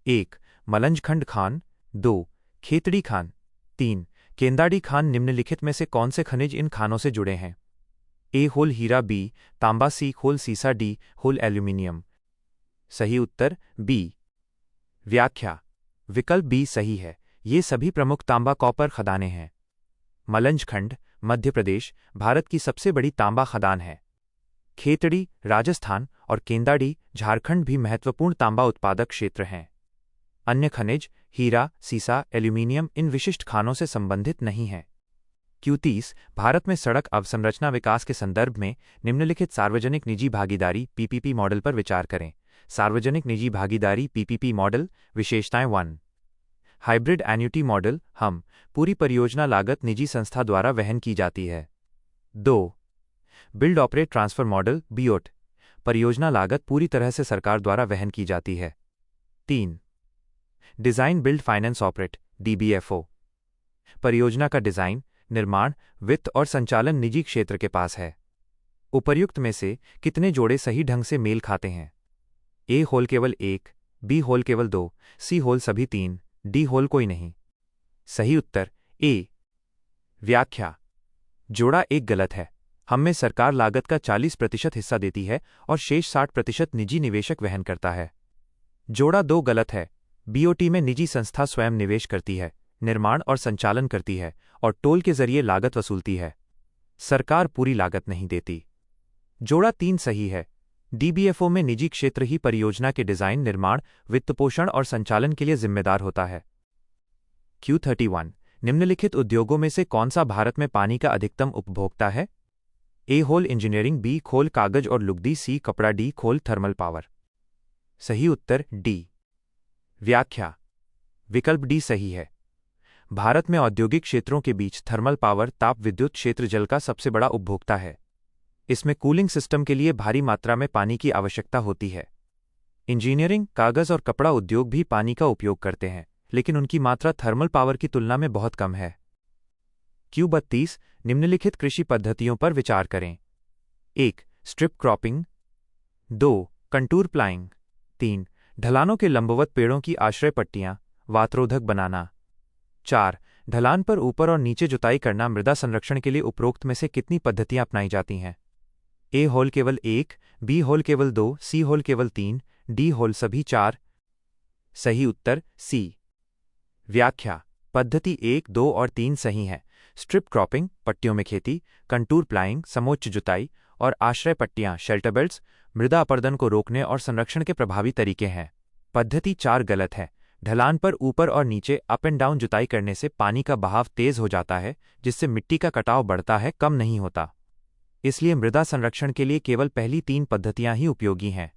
1 मलंजखंड खान, 2 खेतड़ी खान, 3 केंदाड़ी खान। निम्नलिखित में से कौन से खनिज इन खानों से जुड़े हैं? A होल हीरा, B तांबा, C होल सीसा, D होल एल्यूमिनियम। सही उत्तर B। व्याख्या: विकल्प B सही है। ये सभी प्रमुख तांबा कॉपर खदानें हैं। मलंजखंड मध्य प्रदेश, भारत की सबसे बड़ी तांबा खदान है। खेतड़ी राजस्थान और केंदाड़ी झारखंड भी महत्वपूर्ण तांबा उत्पादक क्षेत्र हैं। अन्य खनिज हीरा, सीसा, एल्यूमिनियम इन विशिष्ट खानों से संबंधित नहीं हैं। Q30 भारत में सड़क अवसंरचना विकास के संदर्भ में निम्नलिखित सार्वजनिक निजी भागीदारी PPP मॉडल पर विचार करें। सार्वजनिक निजी भागीदारी PPP मॉडल विशेषताएं 1 हाइब्रिड एन्युटी मॉडल हम पूरी परियोजना लागत निजी संस्था द्वारा वहन की जाती है। 2 build operate transfer model BOT परियोजना लागत पूरी तरह से सरकार द्वारा वहन की जाती है। 3 design build finance operate DBFO परियोजना का डिज़ाइन, निर्माण, वित्त और संचालन निजी क्षेत्र के पास है। उपर्युक्त में से कितने जोड़े सही ढंग से मेल खाते हैं? A होल केवल 1, B होल केवल 2, C होल सभी 3, D होल कोई नहीं। सही उत्तर A। व्याख्या: जोड़ा 1 गलत है। हम में सरकार लागत का 40% हिस्सा देती है और शेष 60% निजी निवेशक वहन करता है। जोड़ा 2 गलत है। BOT में निजी संस्था स्वयं निवेश करती है, निर्माण और संचालन करती है और टोल के जरिए लागत वसूलती है। सरकार पूरी लागत नहीं देती। जोड़ा 3 सही है। DBFO में निजी क्षेत्र ही परियोजना के डिजाइन, निर्माण, वित्तपोषण और संचालन के लिए जिम्मेदार होता है। Q31 निम्नलिखित उद्योगों में से कौन सा भारत में पानी का अधिकतम उपभोक्ता है? A होल इंजीनियरिंग, B खोल कागज और लुगदी, C कपड़ा, D खोल थर्मल पावर। सही उत्तर D। व्याख्या: विकल्प D सही है। भारत में औद्योगिक क्षेत्रों के बीच थर्मल पावर ताप विद्युत क्षेत्र जल का सबसे बड़ा उपभोक्ता है। इसमें कूलिंग सिस्टम के लिए भारी मात्रा में पानी की आवश्यकता होती है। इंजीनियरिंग, कागज और कपड़ा उद्योग भी पानी का उपयोग करते हैं, लेकिन उनकी मात्रा थर्मल पावर की तुलना में बहुत कम है। Q32 निम्नलिखित कृषि पद्धतियों पर विचार करें। 1. Strip cropping. 2. कंटूर प्लाइंग। 3. ढलानों के लंबवत पेड़ों की आश्रय पट्टियां, वातरोधक बनाना। 4. ढलान पर ऊपर और नीचे जुताई करना। मृदा संरक्षण के लिए उपरोक्त में से कितनी पद्धतियां अपनाई जाती हैं? ए होल केवल 1, बी होल केवल 2, सी होल केवल 3, डी होल सभी 4। सही उत्तर सी। व्याख्या: पद्धति 1, 2 और 3 सही हैं। स्ट्रिप क्रॉपिंग पट्टियों में खेती, कंटूर प्लाइंग समोच्च जुताई और आश्रय पट्टियां शेल्टर बेल्ट्स मृदा अपरदन को रोकने और संरक्षण के प्रभावी तरीके हैं। पद्धति 4 गलत है। ढलान पर ऊपर और नीचे अप एंड डाउन जुताई करने से पानी का बहाव तेज हो जाता है, जिससे मिट्टी का कटाव बढ़ता है, कम नहीं होता। इसलिए मृदा संरक्षण के लिए केवल पहली 3 पद्धतियां ही उपयोगी हैं।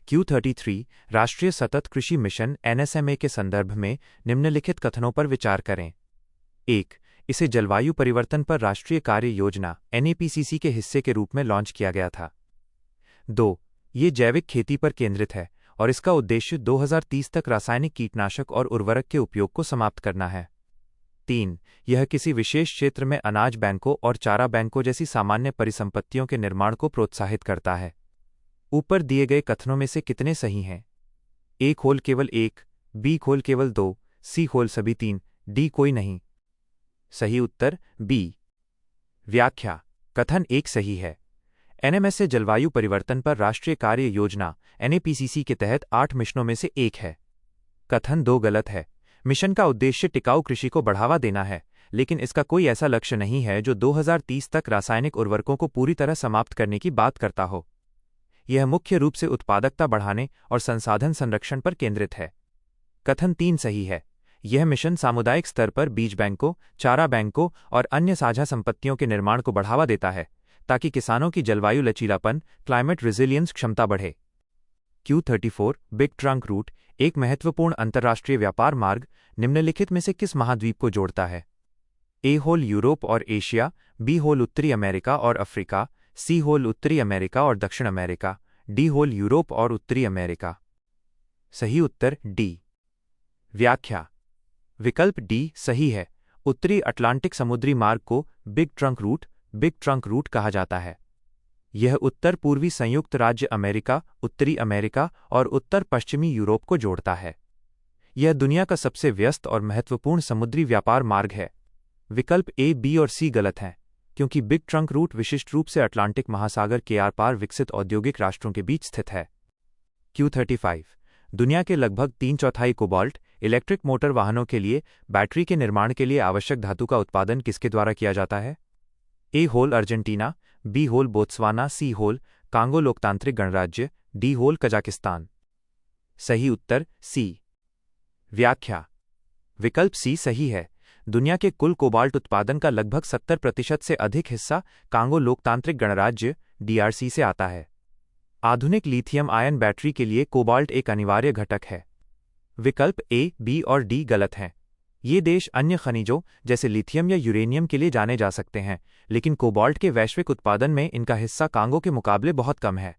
Q33 राष्ट्रीय सतत कृषि मिशन NSMA के संदर्भ में निम्नलिखित कथनों पर विचार करें। 1. इसे जलवायु परिवर्तन पर राष्ट्रीय कार्य योजना NAPCC के हिस्से के रूप में लॉन्च किया गया था। 2. ये जैविक खेती पर केंद्रित है और इसका उद्देश्य 2030 तक रासायनिक कीटनाशक और उर्वरक के उपयोग को समाप्त करना है। 3. यह किसी विशेष क्षेत्र में अनाज बैंकों और चारा बैंकों जैसी सामान्य परिसंपत्तियों के निर्माण को प्रोत्साहित करता है। ऊपर दिए गए कथनों में से कितने सही हैं? ए खोल केवल 1, बी खोल केवल 2, सी खोल सभी 3, डी कोई नहीं। सही उत्तर बी। व्याख्या: कथन 1 सही है। NMS से जलवायु परिवर्तन पर राष्ट्रीय कार्य योजना NAPCC के तहत 8 मिशनों में से एक है। कथन 2 गलत है। मिशन का उद्देश्य टिकाऊ कृषि को बढ़ावा देना है, लेकिन इसका कोई ऐसा लक्ष्य नहीं है जो 2030 तक रासायनिक उर्वरकों को पूरी तरह समाप्त करने की बात करता हो। यह मुख्य रूप से उत्पादकता बढ़ाने और संसाधन संरक्षण पर केंद्रित है। कथन 3 सही है। यह मिशन सामुदायिक स्तर पर बीज बैंकों, चारा बैंकों और अन्य साझा संपत्तियों के निर्माण को बढ़ावा देता है, ताकि किसानों की जलवायु लचीलापन क्लाइमेट रेजिलियंस क्षमता बढ़े। Q34 बिग ट्रंक रूट एक महत्वपूर्ण अंतर्राष्ट्रीय व्यापार मार्ग निम्नलिखित में से किस महाद्वीप को जोड़ता है? ए होल यूरोप और एशिया, बी होल उत्तरी अमेरिका और अफ्रीका, सी होल उत्तरी अमेरिका और दक्षिण अमेरिका, डी होल यूरोप और उत्तरी अमेरिका। सही उत्तर डी। व्याख्या: विकल्प डी सही है। उत्तरी अटलांटिक समुद्री मार्ग को बिग ट्रंक रूट कहा जाता है। यह उत्तर पूर्वी संयुक्त राज्य अमेरिका, उत्तरी अमेरिका और उत्तर पश्चिमी यूरोप को जोड़ता है। यह दुनिया का सबसे व्यस्त और महत्वपूर्ण समुद्री व्यापार मार्ग है। विकल्प ए, बी और सी गलत हैं, क्योंकि बिग ट्रंक रूट विशिष्ट रूप से अटलांटिक महासागर के आर पार विकसित औद्योगिक राष्ट्रों के बीच स्थित है। Q35 दुनिया के लगभग 3/4 कोबाल्ट इलेक्ट्रिक मोटर वाहनों के लिए बैटरी के निर्माण के लिए आवश्यक धातु का उत्पादन किसके द्वारा किया जाता है? A whole Argentina, B whole Botswana, C whole Congo लोकतांत्रिक गणराज्य, डी होल कजाकिस्तान। सही उत्तर सी। व्याख्या: विकल्प सी सही है। दुनिया के कुल कोबाल्ट उत्पादन का लगभग 70% से अधिक हिस्सा कांगो लोकतांत्रिक गणराज्य DRC से आता है। आधुनिक लिथियम आयन बैटरी के लिए कोबाल्ट एक अनिवार्य घटक है। विकल्प ए, बी और डी गलत हैं। ये देश अन्य खनिजों जैसे लिथियम या यूरेनियम के लिए जाने जा सकते हैं, लेकिन कोबाल्ट के वैश्विक उत्पादन में इनका हिस्सा कांगो के मुकाबले बहुत कम है।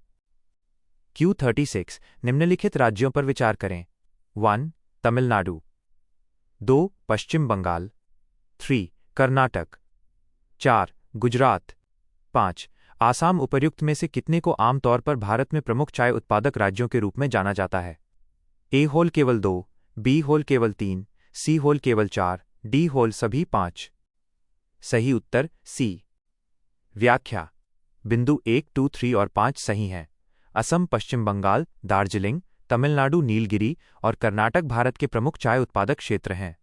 Q36 निम्नलिखित राज्यों पर विचार करें। 1. तमिलनाडु, 2. पश्चिम बंगाल, 3. कर्नाटक, 4. गुजरात, 5. आसाम। उपर्युक्त में से कितने को आमतौर पर भारत में प्रमुख चाय उत्पादक राज्यों के रूप में जाना जाता है? ए होल केवल 2, बी होल केवल 3, सी होल केवल 4, डी होल सभी 5। सही उत्तर सी। व्याख्या: बिंदु 1, 2, 3 और 5 सही हैं। असम, पश्चिम बंगाल, दार्जिलिंग, तमिलनाडु, नीलगिरी और कर्नाटक भारत के प्रमुख चाय उत्पादक क्षेत्र हैं।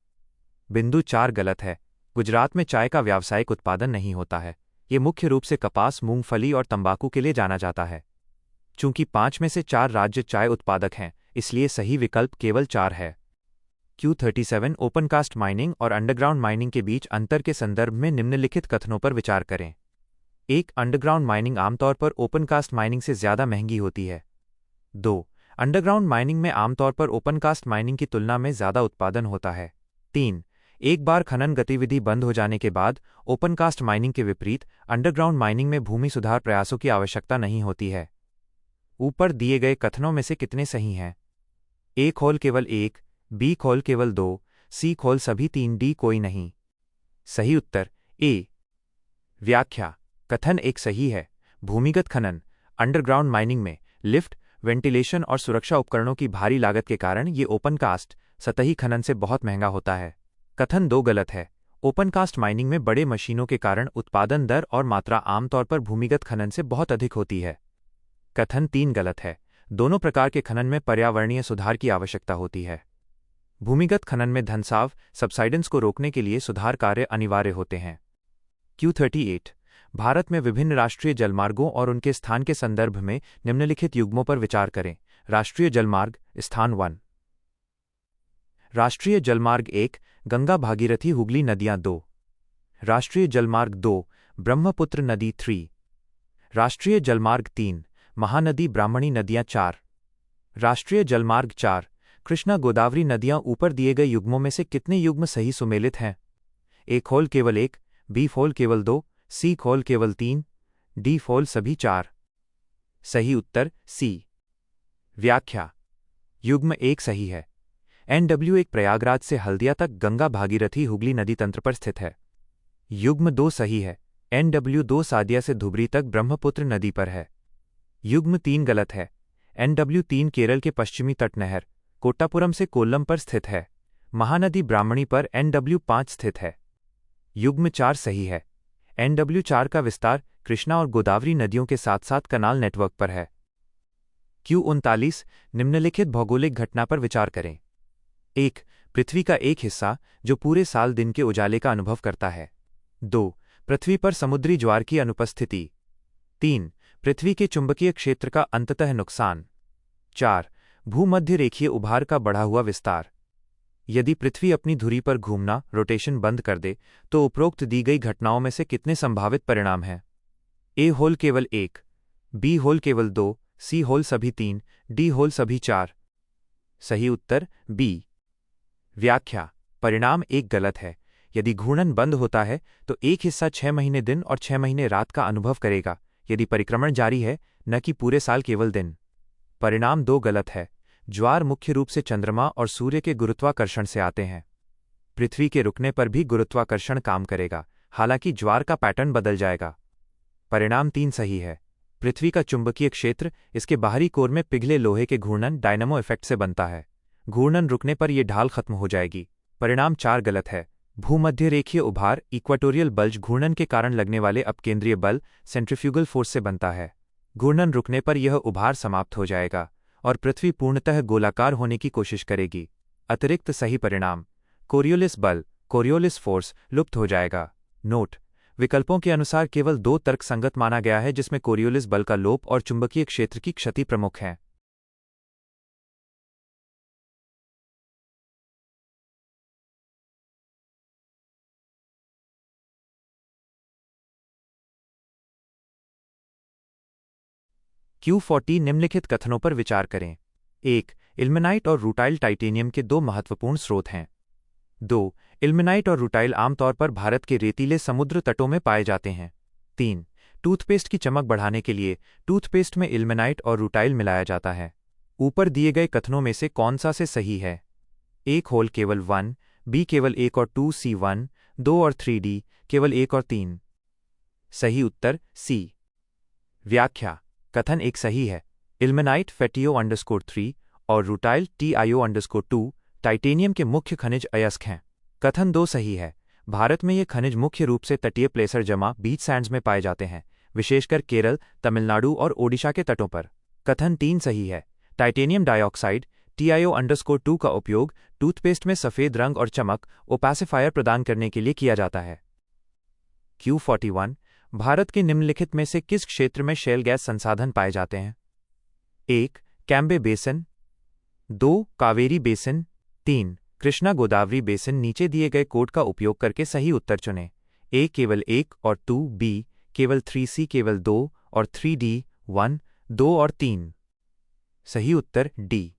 बिंदु 4 गलत है। गुजरात में चाय का व्यावसायिक उत्पादन नहीं होता है। ये मुख्य रूप से कपास, मूंगफली और तंबाकू के लिए जाना जाता है। चूंकि 5 में से 4 राज्य चाय उत्पादक हैं, इसलिए सही विकल्प केवल 4 है। Q37 ओपनकास्ट माइनिंग और अंडरग्राउंड माइनिंग के बीच अंतर के संदर्भ में निम्नलिखित कथनों पर विचार करें। 1. अंडरग्राउंड माइनिंग आमतौर पर ओपनकास्ट माइनिंग से ज्यादा महंगी होती है। 2. अंडरग्राउंड माइनिंग में आमतौर पर ओपनकास्ट माइनिंग की तुलना में ज़्यादा उत्पादन होता है। 3. एक बार खनन गतिविधि बंद हो जाने के बाद ओपनकास्ट माइनिंग के विपरीत अंडरग्राउंड माइनिंग में भूमि सुधार प्रयासों की आवश्यकता नहीं होती है। ऊपर दिए गए कथनों में से कितने सही हैं? ए खोल केवल 1, बी खोल केवल 2, सी खोल सभी 3, डी कोई नहीं। सही उत्तर ए। व्याख्या: कथन एक सही है। भूमिगत खनन अंडरग्राउंड माइनिंग में लिफ्ट, वेंटिलेशन और सुरक्षा उपकरणों की भारी लागत के कारण ये ओपनकास्ट सतही खनन से बहुत महंगा होता है। कथन 2 गलत है। ओपनकास्ट माइनिंग में बड़े मशीनों के कारण उत्पादन दर और मात्रा आमतौर पर भूमिगत खनन से बहुत अधिक होती है। कथन 3 गलत है। दोनों प्रकार के खनन में पर्यावरणीय सुधार की आवश्यकता होती है। भूमिगत खनन में धंसाव सबसाइडेंस को रोकने के लिए सुधार कार्य अनिवार्य होते हैं। Q38 भारत में विभिन्न राष्ट्रीय जलमार्गों और उनके स्थान के संदर्भ में निम्नलिखित युग्मों पर विचार करें। राष्ट्रीय जलमार्ग स्थान 1। राष्ट्रीय जलमार्ग 1 गंगा भागीरथी हुगली नदियां 2। राष्ट्रीय जलमार्ग 2 ब्रह्मपुत्र नदी 3। राष्ट्रीय जलमार्ग 3 महानदी ब्राह्मणी नदियां 4। राष्ट्रीय जलमार्ग 4 कृष्णा गोदावरी नदियां। ऊपर दिए गए युग्मों में से कितने युग्म सही सुमेलित हैं? ए खोल केवल 1, बी खोल केवल 2, सी खोल केवल 3, डी खोल सभी 4। सही उत्तर सी। व्याख्या: युग्म 1 सही है। NW एक प्रयागराज से हल्दिया तक गंगा भागीरथी हुगली नदी तंत्र पर स्थित है। युग्म 2 सही है। NW2 सादिया से धुबरी तक ब्रह्मपुत्र नदी पर है। युग्म 3 गलत है। NW3 केरल के पश्चिमी तट नहर कोट्टापुरम से कोल्लम पर स्थित है। महानदी ब्राह्मणी पर NW5 स्थित है। युग्म 4 सही है। NW4 का विस्तार कृष्णा और गोदावरी नदियों के साथ साथ कनाल नेटवर्क पर है। Q39 निम्नलिखित भौगोलिक घटना पर विचार करें। 1. पृथ्वी का एक हिस्सा जो पूरे साल दिन के उजाले का अनुभव करता है। 2. पृथ्वी पर समुद्री ज्वार की अनुपस्थिति। 3. पृथ्वी के चुंबकीय क्षेत्र का अंततः नुकसान। 4. भूमध्य रेखीय उभार का बढ़ा हुआ विस्तार। यदि पृथ्वी अपनी धुरी पर घूमना रोटेशन बंद कर दे तो उपरोक्त दी गई घटनाओं में से कितने संभावित परिणाम हैं? ए होल केवल 1, बी होल केवल 2, सी होल सभी 3, डी होल सभी 4। सही उत्तर बी। व्याख्या: परिणाम 1 गलत है। यदि घूर्णन बंद होता है तो एक हिस्सा 6 महीने दिन और 6 महीने रात का अनुभव करेगा, यदि परिक्रमण जारी है न कि पूरे साल केवल दिन। परिणाम 2 गलत है। ज्वार मुख्य रूप से चंद्रमा और सूर्य के गुरुत्वाकर्षण से आते हैं। पृथ्वी के रुकने पर भी गुरुत्वाकर्षण काम करेगा, हालांकि ज्वार का पैटर्न बदल जाएगा। परिणाम 3 सही है। पृथ्वी का चुंबकीय क्षेत्र इसके बाहरी कोर में पिघले लोहे के घूर्णन डायनामो इफेक्ट से बनता है। घूर्णन रुकने पर यह ढाल खत्म हो जाएगी। परिणाम 4 गलत है। भूमध्य रेखीय उभार इक्वाटोरियल बल्ज घूर्णन के कारण लगने वाले अपकेंद्रीय बल सेंट्रीफ्यूगल फोर्स से बनता है। घूर्णन रुकने पर यह उभार समाप्त हो जाएगा और पृथ्वी पूर्णतः गोलाकार होने की कोशिश करेगी। अतिरिक्त सही परिणाम: कोरियोलिस बल कोरियोलिस फोर्स लुप्त हो जाएगा। नोट: विकल्पों के अनुसार केवल 2 तर्कसंगत माना गया है जिसमें कोरियोलिस बल का लोप और चुंबकीय क्षेत्र की क्षति प्रमुख हैं। Q40 निम्नलिखित कथनों पर विचार करें। 1. इल्मेनाइट और रूटाइल टाइटेनियम के 2 महत्वपूर्ण स्रोत हैं। 2. इल्मेनाइट और रूटाइल आमतौर पर भारत के रेतीले समुद्र तटों में पाए जाते हैं। 3. टूथपेस्ट की चमक बढ़ाने के लिए टूथपेस्ट में इल्मेनाइट और रूटाइल मिलाया जाता है। ऊपर दिए गए कथनों में से कौन सा से सही है? ए खोल केवल 1, बी केवल 1 और 2, सी 1, 2 और 3, डी केवल 1 और 3। सही उत्तर सी। व्याख्या: कथन 1 सही है। इल्मेनाइट FeTO_3 और रूटाइल TiO_2 टाइटेनियम के मुख्य खनिज अयस्क हैं। कथन 2 सही है। भारत में ये खनिज मुख्य रूप से तटीय प्लेसर जमा बीच सैंड्स में पाए जाते हैं, विशेषकर केरल, तमिलनाडु और ओडिशा के तटों पर। कथन 3 सही है। टाइटेनियम डाइऑक्साइड TiO_2 का उपयोग टूथपेस्ट में सफेद रंग और चमक ओपेसिफायर प्रदान करने के लिए किया जाता है। Q41 भारत के निम्नलिखित में से किस क्षेत्र में शेल गैस संसाधन पाए जाते हैं? 1. Cambay basin, 2. Kaveri basin, 3. Krishna Godavari basin. नीचे दिए गए कोड का उपयोग करके सही उत्तर चुनें। ए केवल 1 और 2, बी केवल 3, सी केवल 2 और 3, डी 1, 2 और 3। सही उत्तर डी।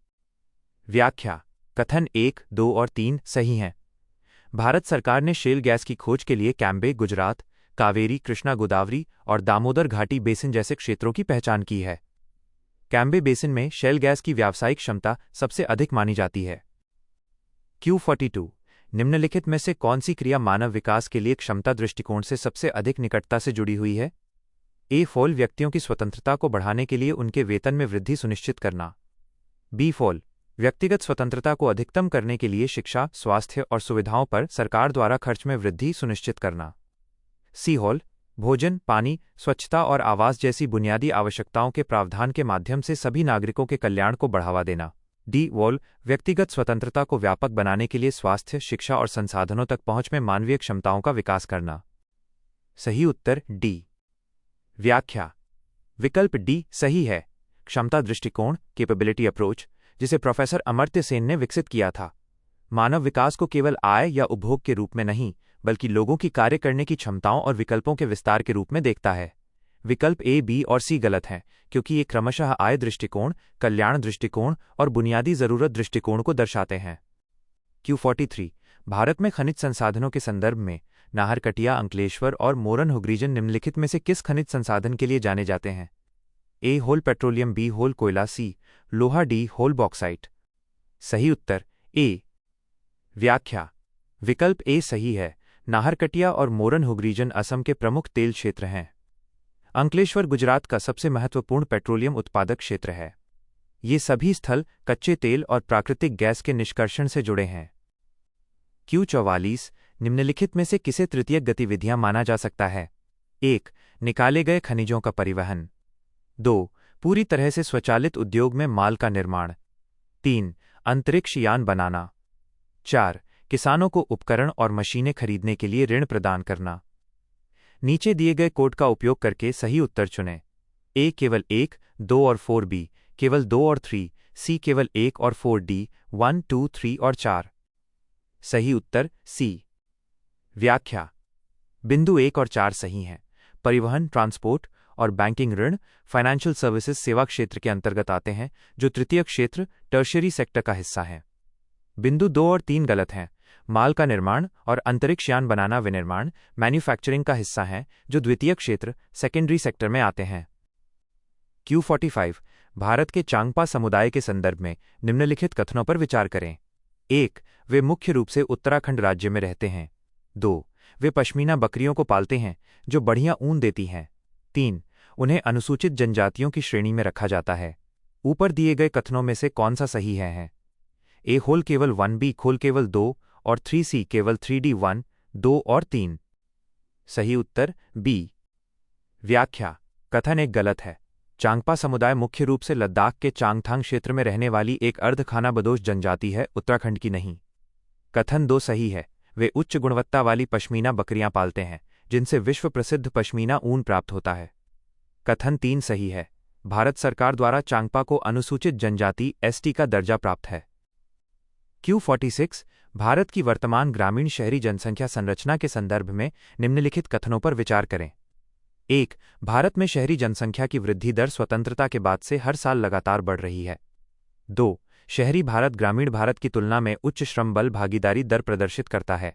व्याख्या। कथन 1, 2 और 3 सही हैं। भारत सरकार ने शेल गैस की खोज के लिए कैम्बे, गुजरात, कावेरी, कृष्णा, गोदावरी और दामोदर घाटी बेसिन जैसे क्षेत्रों की पहचान की है। कैम्बे बेसिन में शेल गैस की व्यावसायिक क्षमता सबसे अधिक मानी जाती है। Q42 निम्नलिखित में से कौन सी क्रिया मानव विकास के लिए क्षमता दृष्टिकोण से सबसे अधिक निकटता से जुड़ी हुई है? ए. फॉल व्यक्तियों की स्वतंत्रता को बढ़ाने के लिए उनके वेतन में वृद्धि सुनिश्चित करना। बी. फॉल व्यक्तिगत स्वतंत्रता को अधिकतम करने के लिए शिक्षा, स्वास्थ्य और सुविधाओं पर सरकार द्वारा खर्च में वृद्धि सुनिश्चित करना। सी. हॉल भोजन, पानी, स्वच्छता और आवास जैसी बुनियादी आवश्यकताओं के प्रावधान के माध्यम से सभी नागरिकों के कल्याण को बढ़ावा देना। डी. वॉल व्यक्तिगत स्वतंत्रता को व्यापक बनाने के लिए स्वास्थ्य, शिक्षा और संसाधनों तक पहुंच में मानवीय क्षमताओं का विकास करना। सही उत्तर डी। व्याख्या। विकल्प डी सही है। क्षमता दृष्टिकोण कैपेबिलिटी अप्रोच, जिसे प्रोफेसर अमर्त्य सेन ने विकसित किया था, मानव विकास को केवल आय या उपभोग के रूप में नहीं, बल्कि लोगों की कार्य करने की क्षमताओं और विकल्पों के विस्तार के रूप में देखता है। विकल्प ए, बी और सी गलत हैं, क्योंकि ये क्रमशः आय दृष्टिकोण, कल्याण दृष्टिकोण और बुनियादी जरूरत दृष्टिकोण को दर्शाते हैं। Q43 भारत में खनिज संसाधनों के संदर्भ में नाहरकटिया, अंकलेश्वर और मोरन हुग्रीजन निम्नलिखित में से किस खनिज संसाधन के लिए जाने जाते हैं? A. Whole petroleum, B. Whole कोयला, सी. लोहा, डी. Whole bauxite. सही उत्तर ए। व्याख्या। विकल्प ए सही है। नाहरकटिया और मोरन हुग्रीजन असम के प्रमुख तेल क्षेत्र हैं। अंकलेश्वर गुजरात का सबसे महत्वपूर्ण पेट्रोलियम उत्पादक क्षेत्र है। ये सभी स्थल कच्चे तेल और प्राकृतिक गैस के निष्कर्षण से जुड़े हैं। Q44 निम्नलिखित में से किसे तृतीयक गतिविधियां माना जा सकता है? 1. निकाले गए खनिजों का परिवहन। 2. पूरी तरह से स्वचालित उद्योग में माल का निर्माण। 3. अंतरिक्ष यान बनाना। 4. किसानों को उपकरण और मशीनें खरीदने के लिए ऋण प्रदान करना। नीचे दिए गए कोड का उपयोग करके सही उत्तर चुनें। ए. केवल 1, 2 और 4, बी. केवल 2 और 3, सी. केवल 1 और 4, डी. 1, 2, 3 और 4। सही उत्तर सी। व्याख्या। बिंदु 1 और 4 सही हैं। परिवहन, ट्रांसपोर्ट और बैंकिंग ऋण फाइनेंशियल सर्विसेज सेवा क्षेत्र के अंतर्गत आते हैं, जो तृतीयक क्षेत्र टर्शियरी सेक्टर का हिस्सा है। बिंदु 2 और 3 गलत हैं। माल का निर्माण और अंतरिक्ष यान बनाना विनिर्माण मैन्युफैक्चरिंग का हिस्सा हैं, जो द्वितीयक क्षेत्र सेकेंडरी सेक्टर में आते हैं। Q45 भारत के चांगपा समुदाय के संदर्भ में निम्नलिखित कथनों पर विचार करें। 1. वे मुख्य रूप से उत्तराखंड राज्य में रहते हैं। 2. वे पश्मीना बकरियों को पालते हैं, जो बढ़िया ऊन देती हैं। 3. उन्हें अनुसूचित जनजातियों की श्रेणी में रखा जाता है। ऊपर दिए गए कथनों में से कौन सा सही है? ए. होल केवल 1, बी. खोल केवल 2 और 3, सी. केवल 3, डी. 1, 2 और 3। सही उत्तर बी। व्याख्या। कथन एक गलत है। चांगपा समुदाय मुख्य रूप से लद्दाख के चांगथांग क्षेत्र में रहने वाली एक अर्धखानाबदोश जनजाति है, उत्तराखंड की नहीं। कथन 2 सही है। वे उच्च गुणवत्ता वाली पश्मीना बकरियां पालते हैं, जिनसे विश्व प्रसिद्ध पश्मीना ऊन प्राप्त होता है। कथन 3 सही है। भारत सरकार द्वारा चांगपा को अनुसूचित जनजाति ST का दर्जा प्राप्त है। Q46 भारत की वर्तमान ग्रामीण शहरी जनसंख्या संरचना के संदर्भ में निम्नलिखित कथनों पर विचार करें। 1. भारत में शहरी जनसंख्या की वृद्धि दर स्वतंत्रता के बाद से हर साल लगातार बढ़ रही है। 2. शहरी भारत ग्रामीण भारत की तुलना में उच्च श्रम बल भागीदारी दर प्रदर्शित करता है।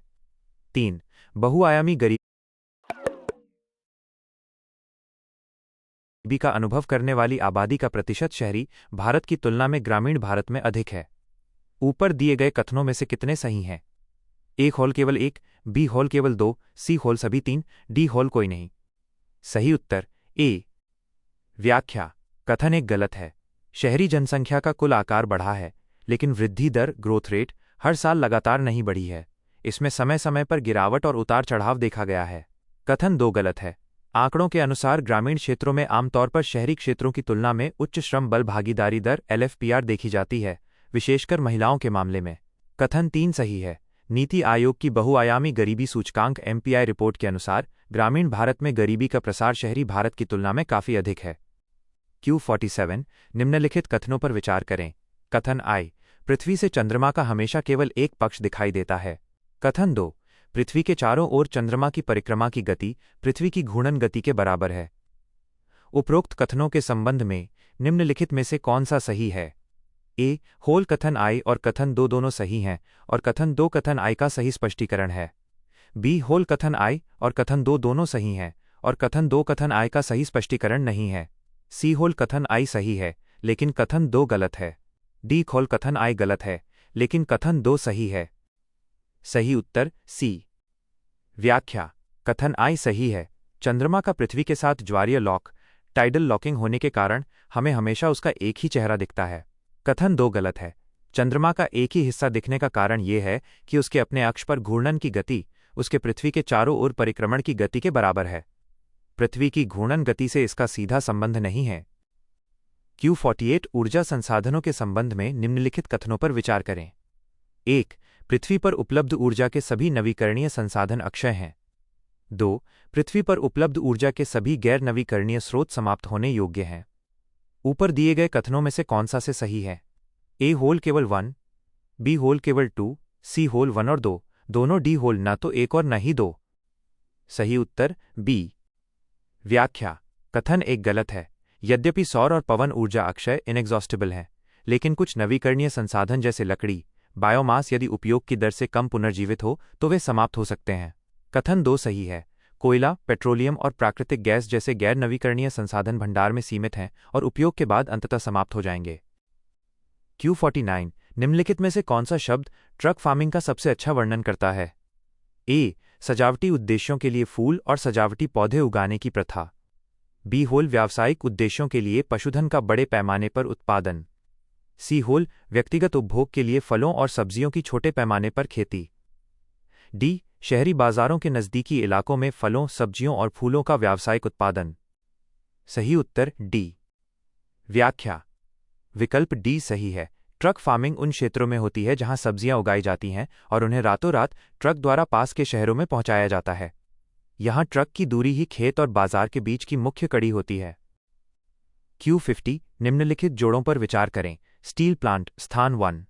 3. बहुआयामी गरीबी का अनुभव करने वाली आबादी का प्रतिशत शहरी भारत की तुलना में ग्रामीण भारत में अधिक है। ऊपर दिए गए कथनों में से कितने सही हैं? ए. होल केवल 1, बी. होल केवल 2, सी. होल सभी 3, डी. होल कोई नहीं। सही उत्तर ए। व्याख्या। कथन एक गलत है। शहरी जनसंख्या का कुल आकार बढ़ा है, लेकिन वृद्धि दर ग्रोथ रेट हर साल लगातार नहीं बढ़ी है। इसमें समय समय पर गिरावट और उतार चढ़ाव देखा गया है। कथन 2 गलत है। आंकड़ों के अनुसार ग्रामीण क्षेत्रों में आमतौर पर शहरी क्षेत्रों की तुलना में उच्च श्रम बल भागीदारी दर LFPR देखी जाती है, विशेषकर महिलाओं के मामले में। कथन 3 सही है। नीति आयोग की बहुआयामी गरीबी सूचकांक MPI रिपोर्ट के अनुसार ग्रामीण भारत में गरीबी का प्रसार शहरी भारत की तुलना में काफी अधिक है। Q47 निम्नलिखित कथनों पर विचार करें। कथन I पृथ्वी से चंद्रमा का हमेशा केवल एक पक्ष दिखाई देता है। कथन 2 पृथ्वी के चारों ओर चंद्रमा की परिक्रमा की गति पृथ्वी की घूर्णन गति के बराबर है। उपरोक्त कथनों के संबंध में निम्नलिखित में से कौन सा सही है? ए, होल कथन आई और कथन दो दोनों सही हैं और कथन दो कथन आई का सही स्पष्टीकरण है। बी, होल कथन आई और कथन दो दोनों सही हैं और कथन दो कथन आई का सही स्पष्टीकरण नहीं है। सी, होल कथन आई सही है लेकिन कथन दो गलत है। डी, होल कथन आई गलत है लेकिन कथन दो सही है। सही उत्तर सी। व्याख्या: कथन आई सही है। चंद्रमा का पृथ्वी के साथ ज्वारीय लॉक, टाइडल लॉकिंग होने के कारण हमें हमेशा उसका एक ही चेहरा दिखता है। कथन दो गलत है। चंद्रमा का एक ही हिस्सा दिखने का कारण यह है कि उसके अपने अक्ष पर घूर्णन की गति उसके पृथ्वी के चारों ओर परिक्रमण की गति के बराबर है। पृथ्वी की घूर्णन गति से इसका सीधा संबंध नहीं है। Q48 ऊर्जा संसाधनों के संबंध में निम्नलिखित कथनों पर विचार करें। 1. पृथ्वी पर उपलब्ध ऊर्जा के सभी नवीकरणीय संसाधन अक्षय हैं। 2. पृथ्वी पर उपलब्ध ऊर्जा के सभी गैर नवीकरणीय स्रोत समाप्त होने योग्य हैं। ऊपर दिए गए कथनों में से कौन सा से सही है? ए, होल केवल 1, बी, होल केवल 2, सी, होल 1 और 2, दोनों, डी, होल न तो 1 और न ही 2। सही उत्तर बी। व्याख्या: कथन एक गलत है। यद्यपि सौर और पवन ऊर्जा अक्षय इनएग्जॉस्टिबल हैं, लेकिन कुछ नवीकरणीय संसाधन जैसे लकड़ी, बायोमास यदि उपयोग की दर से कम पुनर्जीवित हो तो वे समाप्त हो सकते हैं। कथन दो सही है। कोयला, पेट्रोलियम और प्राकृतिक गैस जैसे गैर नवीकरणीय संसाधन भंडार में सीमित हैं और उपयोग के बाद अंततः समाप्त हो जाएंगे। Q49 निम्नलिखित में से कौन सा शब्द ट्रक फार्मिंग का सबसे अच्छा वर्णन करता है? ए, सजावटी उद्देश्यों के लिए फूल और सजावटी पौधे उगाने की प्रथा। बी, होल व्यावसायिक उद्देश्यों के लिए पशुधन का बड़े पैमाने पर उत्पादन। सी, होल व्यक्तिगत उपभोग के लिए फलों और सब्जियों की छोटे पैमाने पर खेती। डी, शहरी बाजारों के नज़दीकी इलाकों में फलों, सब्जियों और फूलों का व्यावसायिक उत्पादन। सही उत्तर डी। व्याख्या: विकल्प डी सही है। ट्रक फार्मिंग उन क्षेत्रों में होती है जहां सब्जियां उगाई जाती हैं और उन्हें रातों रात ट्रक द्वारा पास के शहरों में पहुंचाया जाता है। यहां ट्रक की दूरी ही खेत और बाजार के बीच की मुख्य कड़ी होती है। Q50 निम्नलिखित जोड़ों पर विचार करें। स्टील प्लांट स्थान 1,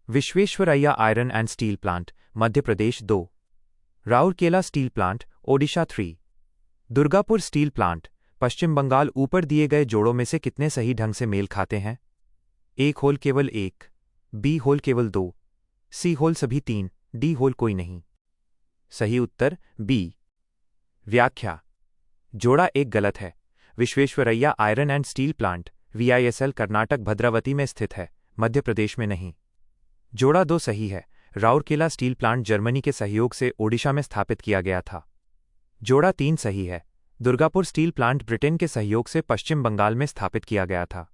Visvesvaraya iron and steel plant Madhya Pradesh 2, Rourkela steel plant Odisha 3, Durgapur steel plant Paschim Bengal. ऊपर दिए गए जोड़ों में से कितने सही ढंग से मेल खाते हैं? एक, होल केवल 1, बी, होल केवल 2, सी, होल सभी 3, डी, होल कोई नहीं। सही उत्तर बी। व्याख्या: जोड़ा एक गलत है। Visvesvaraya iron and steel plant VISL Karnataka Bhadravati में स्थित है, मध्य प्रदेश में नहीं। जोड़ा दो सही है। राउरकेला स्टील प्लांट जर्मनी के सहयोग से ओडिशा में स्थापित किया गया था। जोड़ा 3 सही है। दुर्गापुर स्टील प्लांट ब्रिटेन के सहयोग से पश्चिम बंगाल में स्थापित किया गया था।